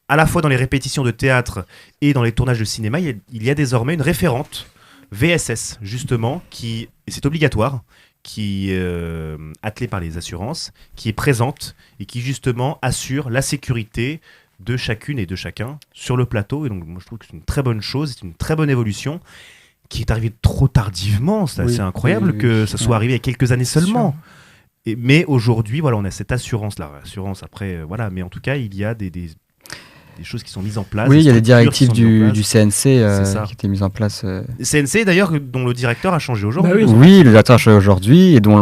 à la fois dans les répétitions de théâtre et dans les tournages de cinéma, il y a désormais une référente VSS, justement, et c'est obligatoire, qui est attelée par les assurances, qui est présente et qui, justement, assure la sécurité de chacune et de chacun sur le plateau. Et donc, moi, je trouve que c'est une très bonne chose, c'est une très bonne évolution qui est arrivée trop tardivement. C'est assez incroyable que ça soit arrivé il y a quelques années seulement. Mais aujourd'hui, voilà, on a cette assurance-là. Assurance après, voilà. Mais en tout cas, il y a des choses qui sont mises en place. Oui, il y a des structures qui directives sont mises en place. du CNC C'est ça. qui étaient mises en place. CNC, d'ailleurs, dont le directeur a changé aujourd'hui. Bah oui. Oui, le directeur a changé aujourd'hui et dont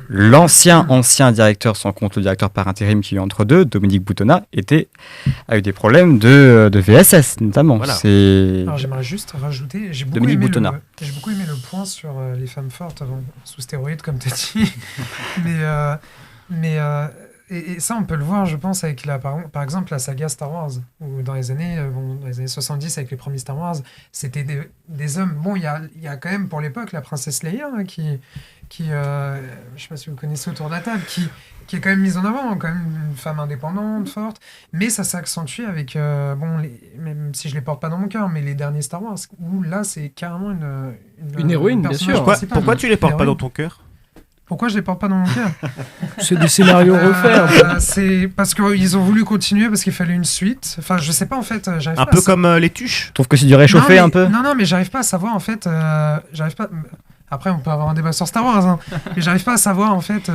l'ancien directeur, sans compte le directeur par intérim qui est entre deux, Dominique Boutonnat, a eu des problèmes de VSS notamment. Voilà. Alors j'aimerais juste rajouter, j'ai beaucoup Dominique aimé Boutonnat. le point sur les femmes fortes sous stéroïdes, comme tu as dit. Et ça, on peut le voir, je pense, avec par exemple la saga Star Wars, où dans les années 70, avec les premiers Star Wars, c'était des hommes. Bon, il y a quand même pour l'époque la princesse Leia, hein, qui je sais pas si vous connaissez autour de la table, qui est quand même mise en avant, quand même une femme indépendante, forte, mais ça s'accentue avec, même si je les porte pas dans mon cœur, mais les derniers Star Wars, où là c'est carrément Une héroïne, bien personnage sûr. principal. Pourquoi tu les portes pas Héroïne. dans ton cœur? Pourquoi je les porte pas dans mon cœur? C'est des scénarios refaits. C'est parce qu'ils ont voulu continuer, parce qu'il fallait une suite. Enfin, je sais pas en fait, j'arrive Un pas peu à sa- comme les tuches. Je trouve que c'est du réchauffé un peu. Non, mais j'arrive pas à savoir en fait. J'arrive pas. Après, on peut avoir un débat sur Star Wars, hein, mais j'arrive pas à savoir en fait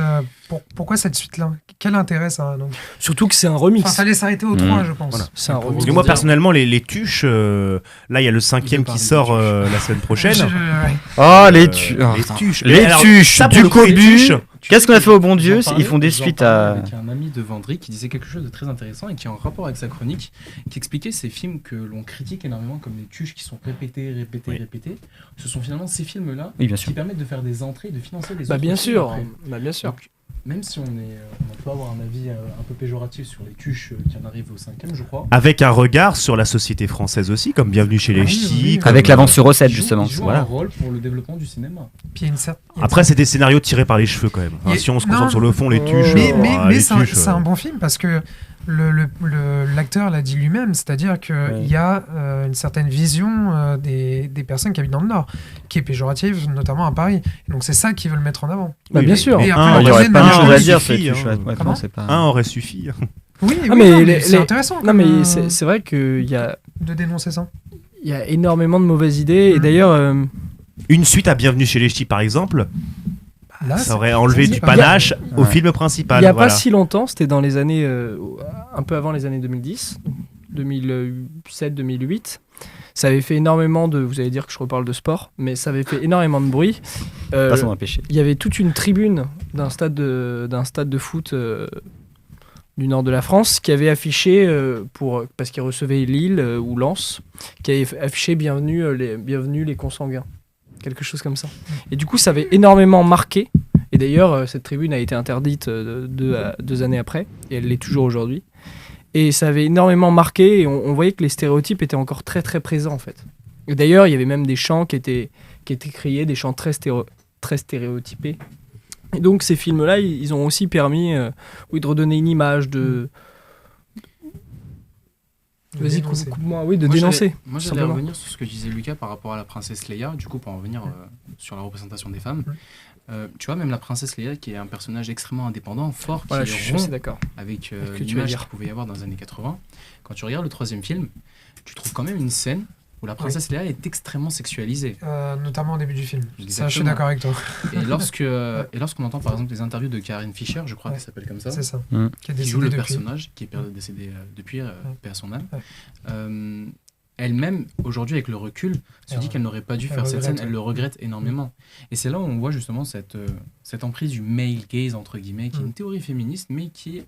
pourquoi cette suite-là. Quel intérêt ça a donc. Surtout que c'est un Enfin, remix. fallait s'arrêter au 3, je pense. Voilà. C'est un remix. Parce que moi, personnellement, les tuches, là, il y a le 5e qui sort la semaine prochaine. Ouais. Oh, les Les tuches. Les Alors, tuches, ça, pour du le coup, les cobu. tuches, Qu'est-ce qu'on a fait au bon Dieu? J'en Ils font des j'en suites parlais à. avec un ami de Vendry qui disait quelque chose de très intéressant et qui est en rapport avec sa chronique, qui expliquait ces films que l'on critique énormément comme des tuches qui sont répétées. Ce sont finalement ces films-là Oui, bien sûr. qui permettent de faire des entrées et de financer les Bah autres bien films sûr. après. Bah bien sûr. Donc, même si on peut avoir un avis un peu péjoratif sur les tuches qui en arrivent au 5e, je crois. avec un regard sur la société française aussi, comme Bienvenue chez les Oui, Ch'tis. oui. comme, Avec l'avance sur Ils recette, jouent- justement. Ils jouent Voilà. un rôle pour le développement du cinéma. Puis il y a une cer- il y a une Après, c'est des scénarios tirés par les cheveux quand même. Hein, Il y a- si on se non, concentre sur le fond, les tuches. Mais les c'est un, tuches, c'est un bon film parce que l'acteur l'a dit lui-même, c'est-à-dire qu'il y a une certaine vision des personnes qui habitent dans le Nord, qui est péjorative, notamment à Paris. Et donc c'est ça qu'ils veulent mettre en avant. Bah bien sûr. Et après, un, on Il n'y aurait parlait pas de de choses à Marvel. dire suffit, sur les tuches. hein. Ouais, Comment non, c'est pas. Un aurait suffi. Oui, Ah, oui, mais non, les- c'est les- intéressant Non comme, mais c'est vrai qu'il y a de dénoncer ça. énormément de mauvaises idées. Et d'ailleurs, Une suite à Bienvenue chez les Ch'tis, par exemple, Là, ça c'est- aurait enlevé c'est du pas- panache au Ouais. film principal. il n'y a voilà. pas si longtemps, c'était dans les années, un peu avant les années 2010, 2007-2008. Ça avait fait énormément de, vous allez dire que je reparle de sport, mais ça avait fait énormément de bruit. Pas s'en empêcher. Il y avait toute une tribune d'un stade de foot du nord de la France qui avait affiché, parce qu'il recevait Lille ou Lens, qui avait affiché bienvenue les consanguins. Quelque chose comme ça. Et du coup, ça avait énormément marqué. Et d'ailleurs, cette tribune a été interdite 2 années après, et elle l'est toujours aujourd'hui. Et ça avait énormément marqué, et on voyait que les stéréotypes étaient encore très très présents en fait. Et d'ailleurs, il y avait même des chants qui étaient criés, des chants très stéréotypés. Et donc ces films-là, ils ont aussi permis de redonner une image de... De Vas-y, dénoncer. coupe-moi, oui, de Moi, dénoncer. Moi, j'allais simplement. revenir sur ce que disait Lucas par rapport à la princesse Leia, du coup, pour en revenir sur la représentation des femmes. Tu vois, même la princesse Leia, qui est un personnage extrêmement indépendant, fort, Voilà, qui je est suis rond assez d'accord. avec Avec ce que tu veux l'image dire. qu'il pouvait y avoir dans les années 80. Quand tu regardes le 3e film, tu trouves quand même une scène où la princesse Leia est extrêmement sexualisée. Notamment au début du film. Ça, je suis Exactement. d'accord avec toi. Et lorsqu'on entend par exemple les interviews de Carine Fisher, je crois Ouais. qu'elle s'appelle comme ça, C'est ça. Mm. Qui est qui joue décédé le depuis. personnage, qui est décédé depuis, paix à son âme. Ouais. elle-même, aujourd'hui, avec le recul, se dit qu'elle n'aurait pas dû faire cette scène. Elle le regrette énormément. Et c'est là où on voit justement cette emprise du male gaze, entre guillemets, qui est une théorie féministe, mais qui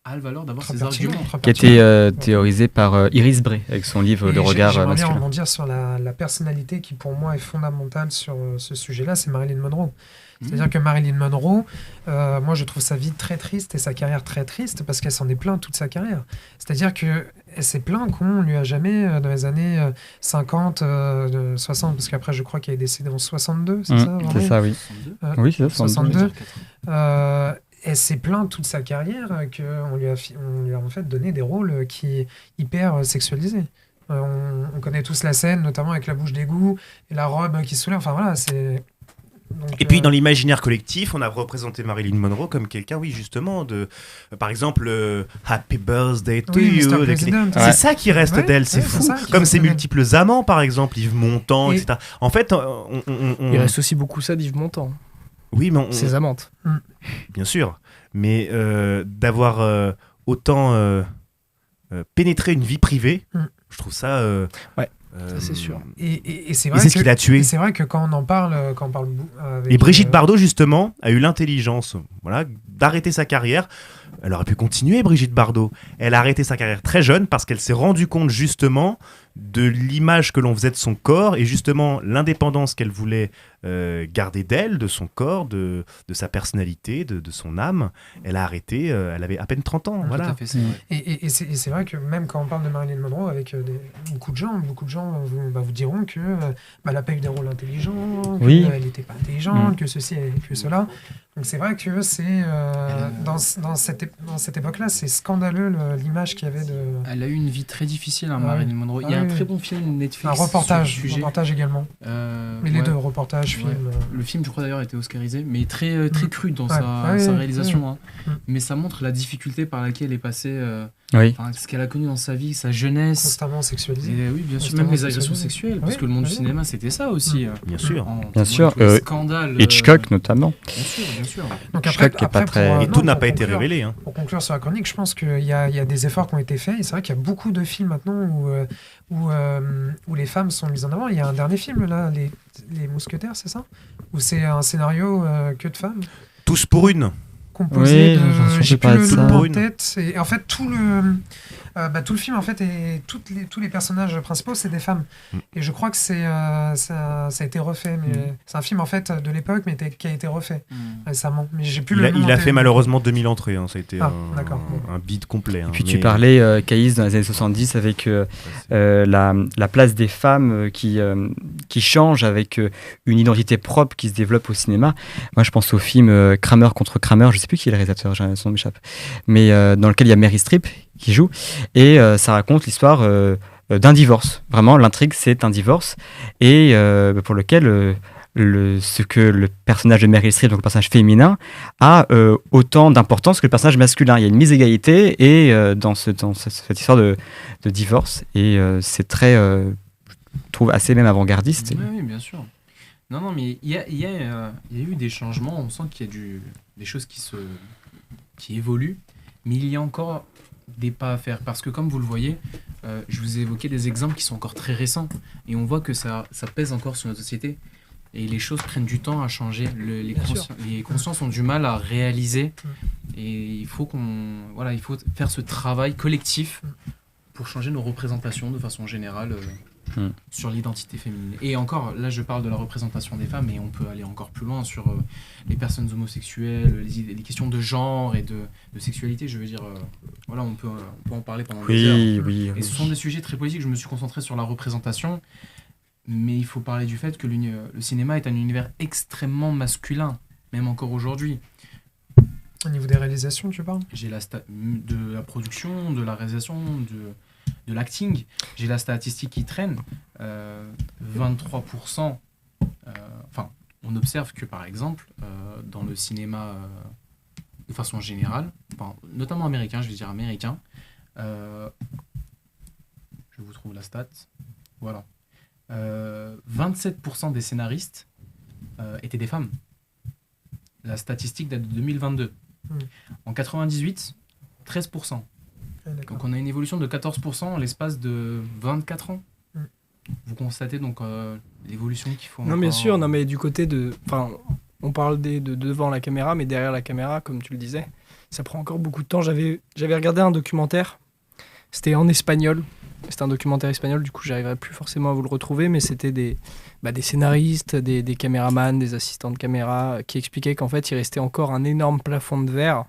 a le valeur d'avoir ses arguments. Qui a été théorisée par Iris Bray, avec son livre Le regard J'aimerais masculin. bien rebondir sur la personnalité qui, pour moi, est fondamentale sur ce sujet-là, c'est Marilyn Monroe. C'est-à-dire que Marilyn Monroe, moi je trouve sa vie très triste et sa carrière très triste parce qu'elle s'en est plainte toute sa carrière. C'est-à-dire qu'elle s'est plainte qu'on ne lui a jamais, dans les années 50, 60, parce qu'après je crois qu'elle est décédée en 62, c'est ça C'est ça, oui. Oui, c'est ça, 62. Elle s'est plainte toute sa carrière qu'on lui a en fait donné des rôles qui hyper sexualisés. On connaît tous la scène, notamment avec la bouche d'égout et la robe qui se soulève. Enfin voilà, c'est... Donc, Et puis dans l'imaginaire collectif, on a représenté Marilyn Monroe comme quelqu'un, oui justement, par exemple, Happy Birthday to oui, You. Mr. avec President. C'est ça qui reste d'elle, c'est fou. ça qui Comme reste ses d'elle. multiples amants, par exemple, Yves Montand, Et- etc. En fait, Il reste aussi beaucoup ça d'Yves Montand. oui, mais Ses amantes. bien sûr, mais d'avoir autant pénétré une vie privée, je trouve ça. Ça, c'est sûr. Et c'est Et vrai c'est ce qui l'a tué. et c'est vrai que quand on en parle, avec, Et Brigitte Bardot, justement, a eu l'intelligence d'arrêter sa carrière. Elle aurait pu continuer, Brigitte Bardot. Elle a arrêté sa carrière très jeune parce qu'elle s'est rendue compte, justement, de l'image que l'on faisait de son corps et, justement, l'indépendance qu'elle voulait garder d'elle, de son corps, de sa personnalité, de son âme. Elle a arrêté, elle avait à peine 30 ans. Tout Voilà. à fait, c'est vrai. Et c'est vrai que même quand on parle de Marilyn Monroe, avec beaucoup de gens vous diront que elle n'a pas eu des rôles intelligents, Oui. qu'elle n'était pas intelligente, que ceci et que cela. Donc c'est vrai que c'est dans cette époque-là, c'est scandaleux l'image qu'il y avait de... Elle a eu une vie très difficile, Ah Marilyn oui. Monroe. Il Ah y a un oui. très bon film Netflix Un reportage, sur le sujet. également. Mais les Ouais. deux, reportage, film. Ouais. Le film, je crois d'ailleurs, a été oscarisé, mais très cru dans Ouais. sa Ouais, réalisation. Hein. Mm. Mais ça montre la difficulté par laquelle elle est passée, Oui. ce qu'elle a connu dans sa vie, sa jeunesse. Constamment sexualisé. Et, oui, bien sûr, Constamment même les agressions sexualisé. sexuelles, parce Oui, que le monde du oui. cinéma, c'était ça aussi. Bien sûr. Bien sûr, Scandale. Hitchcock notamment. Bien sûr, bien sûr. Donc Hitchcock qui est pas très- Et tout n'a pas été révélé. Hein. Pour conclure sur la chronique, je pense qu'il y a des efforts qui ont été faits. Et c'est vrai qu'il y a beaucoup de films maintenant où les femmes sont mises en avant. Il y a un dernier film, là, Les Mousquetaires, c'est ça? Où c'est un scénario que de femmes, Tous pour une. composé Oui, j'en de... suis J'ai pas plus de le ça. nom Pour en une. tête. Et en fait, tout le film, en fait, et tous les personnages principaux, c'est des femmes. Et je crois que ça a été refait. Mais c'est un film, en fait, de l'époque, mais qui a été refait récemment. Mais j'ai plus le nom en Il a tête. fait malheureusement 2000 entrées. Hein. Ça a été d'accord. un bide complet. Hein. Puis Mais- tu parlais, Caïs, dans les années 70, avec la place des femmes qui change, avec une identité propre qui se développe au cinéma. Moi, je pense au film Kramer contre Kramer, je ne sais plus qui est le réalisateur, son nom m'échappe, mais dans lequel il y a Mary Streep qui joue, et ça raconte l'histoire d'un divorce. Vraiment, l'intrigue, c'est un divorce, et pour lequel... ce que le personnage de Meryl Streep, donc le personnage féminin, a autant d'importance que le personnage masculin. Il y a une mise égalité et dans cette histoire de divorce, et c'est très, je trouve, assez même avant-gardiste. Oui, bien sûr. Non, mais il y a eu des changements. On sent qu'il y a des choses qui évoluent, mais il y a encore des pas à faire. Parce que comme vous le voyez, je vous ai évoqué des exemples qui sont encore très récents, et on voit que ça pèse encore sur notre société. Et les choses prennent du temps à changer. Les consciences ont du mal à réaliser. Et il faut faire ce travail collectif pour changer nos représentations de façon générale sur l'identité féminine. Et encore, là je parle de la représentation des femmes, mais on peut aller encore plus loin sur les personnes homosexuelles, les questions de genre et de sexualité. Je veux dire, on peut en parler pendant des heures. Oui. Et ce sont des sujets très politiques. Je me suis concentré sur la représentation. Mais il faut parler du fait que le cinéma est un univers extrêmement masculin, même encore aujourd'hui. Au niveau des réalisations, tu parles? J'ai de la production, de la réalisation, de l'acting. J'ai la statistique qui traîne. 23%. On observe que, par exemple, dans le cinéma, de façon générale, notamment américain, je vais dire américain, je vous trouve la stat. Voilà. 27% des scénaristes étaient des femmes. La statistique date de 2022. En 98, 13%. Donc on a une évolution de 14% en l'espace de 24 ans. vous constatez donc l'évolution qu'il faut. Non, bien encore, sûr, non, mais du côté de. Enfin, on parle de devant la caméra, mais derrière la caméra, comme tu le disais, ça prend encore beaucoup de temps. J'avais regardé un documentaire, c'était en espagnol. C'était un documentaire espagnol, du coup, j'arriverai plus forcément à vous le retrouver, mais c'était des scénaristes, des caméramans, des assistants de caméra qui expliquaient qu'en fait, il restait encore un énorme plafond de verre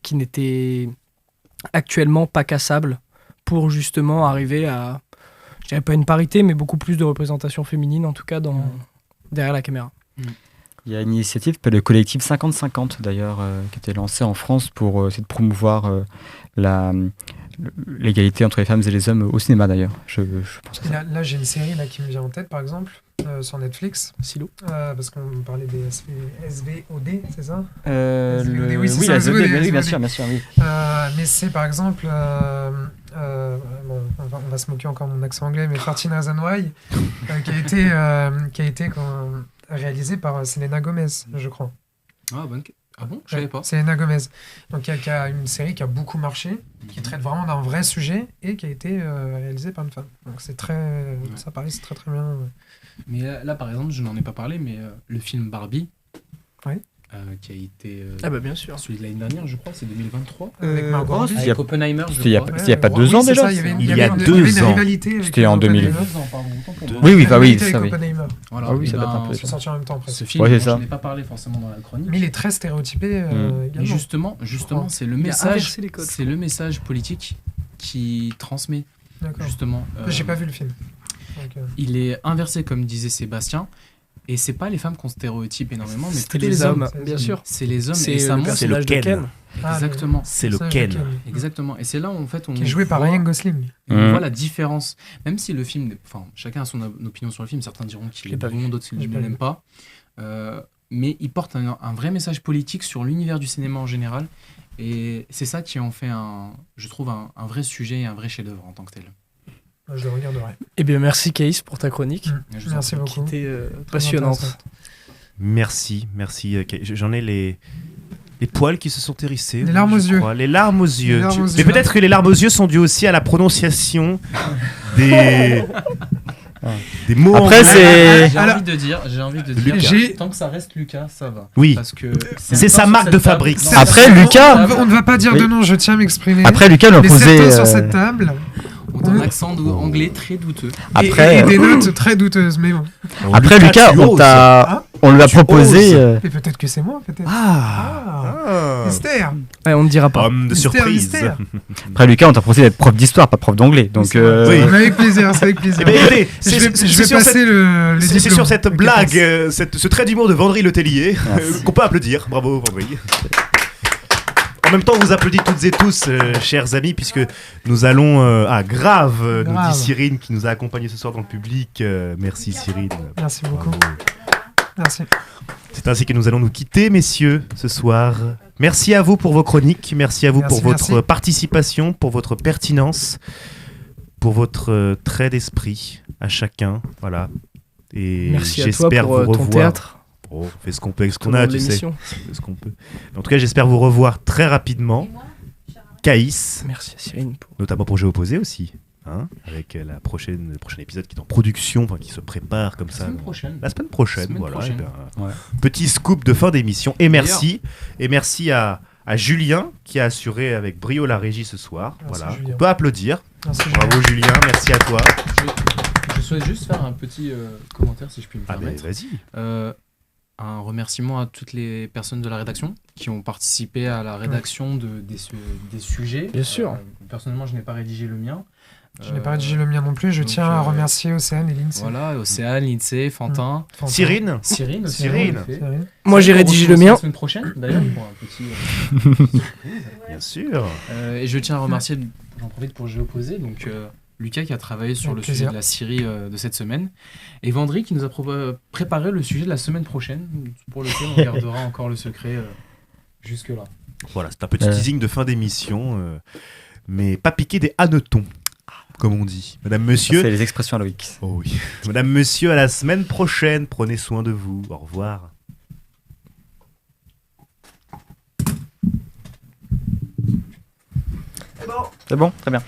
qui n'était actuellement pas cassable pour justement arriver à, je dirais pas une parité, mais beaucoup plus de représentation féminine, en tout cas derrière la caméra. Il y a une initiative, le collectif 50-50 d'ailleurs, qui a été lancée en France pour essayer de promouvoir l'égalité entre les femmes et les hommes au cinéma d'ailleurs. Je pense à ça. Là, j'ai une série là, qui me vient en tête, par exemple, sur Netflix. Silo. Parce qu'on parlait des SVOD, c'est ça Oui, c'est la ça, SVOD, SVOD. oui, bien sûr, oui. Mais c'est par exemple, bon, on va se moquer encore de mon accent anglais, mais 13 Reasons Why, qui a été réalisé par Selena Gomez, je crois. Ah bon, je savais pas. Selena Gomez. Donc il y a une série qui a beaucoup marché, qui traite vraiment d'un vrai sujet et qui a été réalisée par une femme. Donc c'est très, ça paraît c'est très très bien. Mais là, par exemple, je n'en ai pas parlé, mais le film Barbie, Ouais. qui a été Ah bah bien sûr. celui de l'année dernière, je crois, c'est 2023. Avec Margot Robbie. Avec Oppenheimer, je C'était il y a crois. c'était il y a pas 2 ans c'est déjà ça, Il y a une 2 ans. rivalité avec C'était en Oppenheimer. 2000. 2 ans, pardon, autant pour moi. Oui, Une bah oui, rivalité ça avec oui. Oppenheimer. Voilà, Ah oui, et ça date un peu. Ils sont sortis en même temps presque. Ce film, Ouais, c'est dont ça. je n'ai pas parlé forcément dans la chronique. Mais il est très stéréotypé Et également. justement, c'est le Il a message, inversé les codes, c'est le message politique qui transmet D'accord. justement. J'ai pas vu le film. Donc, Il est inversé, comme disait Sébastien, et c'est pas les femmes qu'on stéréotype énormément, mais C'était plutôt les hommes, c'est- bien sûr. C'est les hommes C'est et ça le montre C'est le personnage de Ken. Ken. exactement, C'est le ça, Ken. exactement. Et c'est là où en fait on Qui est joué par voit- Ryan Gosling. on Mhm. voit la différence. Même si le film, enfin chacun a son opinion sur le film, certains diront qu'il l'ai est pas bon, d'autres J'ai ne pas vu. l'aiment pas. Mais il porte un vrai message politique sur l'univers du cinéma en général. Et c'est ça qui en fait, je trouve, un vrai sujet et un vrai chef-d'œuvre en tant que tel. Je le regarderai. Eh bien, merci Caïs pour ta chronique, Je vous en Merci prie. qui beaucoup. était Très passionnante. intéressante. Merci. J'en ai les poils qui se sont hérissés. Les larmes aux je yeux. crois. Les larmes aux yeux. Les larmes aux Mais yeux. peut-être que les larmes aux yeux sont dues aussi à la prononciation des mots Après, anglais. c'est. J'ai envie de dire, Lucas. J'ai- tant que ça reste Lucas, ça va. Oui. Parce que C'est sa marque de fabrique. Non, Après, c'est- Lucas- On ne va pas dire Oui. de nom, je tiens à m'exprimer. Après, Lucas m'a Mais posé. certains sur cette table. ont un accent anglais très douteux. Après, et des notes très douteuses, mais bon. Après Lucas, tu on oses. Hein on lui a Tu proposé. oses. Mais peut-être que c'est moi, peut-être. Ah. Mystère. Ouais, on ne dira pas. Homme de Mystère, surprise. mystère. Après Lucas, on t'a proposé d'être prof d'histoire, pas prof d'anglais. Donc. C'est vrai. Oui. Mais avec plaisir, c'est avec plaisir. Eh bien, écoutez, je vais, c'est je vais sur passer cette- le c'est diplôme. sur cette Ok, blague, passe. ce trait d'humour de Vendry Letellier Merci. qu'on peut applaudir. Bravo, Vendry. En même temps, on vous applaudit toutes et tous, chers amis, puisque nous allons Grave, nous Grave. dit Cyrine qui nous a accompagnés ce soir dans le public. Merci Cyrine. Merci beaucoup. Bravo. Merci. C'est ainsi que nous allons nous quitter, messieurs, ce soir. Merci à vous pour vos chroniques, merci à vous Merci, pour votre merci. participation, pour votre pertinence, pour votre trait d'esprit à chacun. Voilà. Et Merci à toi j'espère pour vous ton revoir. théâtre. Oh, on fait ce qu'on peut avec ce tout qu'on au long a, de tu sais. l'émission. On fait ce qu'on peut. En tout cas, j'espère vous revoir très rapidement. Caïs, Merci à Cyrine pour. notamment pour Jeux Opposés aussi. Hein, avec le prochain épisode qui est en production, enfin, qui se prépare comme La ça. semaine prochaine. La semaine prochaine, Semaine voilà. prochaine. eh ben, Ouais. Petit scoop de fin d'émission. Et merci. Et merci à Julien qui a assuré avec brio la régie ce soir. Merci, Voilà. Julien. On peut applaudir. Merci, Bravo Julien, merci à toi. Je souhaite juste faire un petit commentaire, si je puis me Ah ben permettre. vas-y. Un remerciement à toutes les personnes de la rédaction qui ont participé à la rédaction des sujets. Bien sûr. Personnellement, je n'ai pas rédigé le mien. Je n'ai pas rédigé le mien non plus. Je donc, tiens à remercier Océane et Lindsay. Voilà, Océane, Lindsay, Fantin, Fantin. Cyrine. Cyrine aussi. Cyrine. en effet. Cyrine. Moi, j'ai On rédigé retrouve le mien. La semaine prochaine, d'ailleurs, pour un petit. Bien sûr. Et je tiens à remercier, j'en profite pour Géoposé, donc Lucas qui a travaillé sur Avec le sujet plaisir. de la Syrie de cette semaine, et Vendry qui nous a préparé le sujet de la semaine prochaine, pour lequel on gardera encore le secret jusque-là. Voilà, c'est un petit teasing de fin d'émission, mais pas piqué des hannetons, comme on dit. Madame, monsieur. C'est les expressions à Loïc. Oh oui. Madame, monsieur, à la semaine prochaine. Prenez soin de vous. Au revoir. C'est bon, très bien.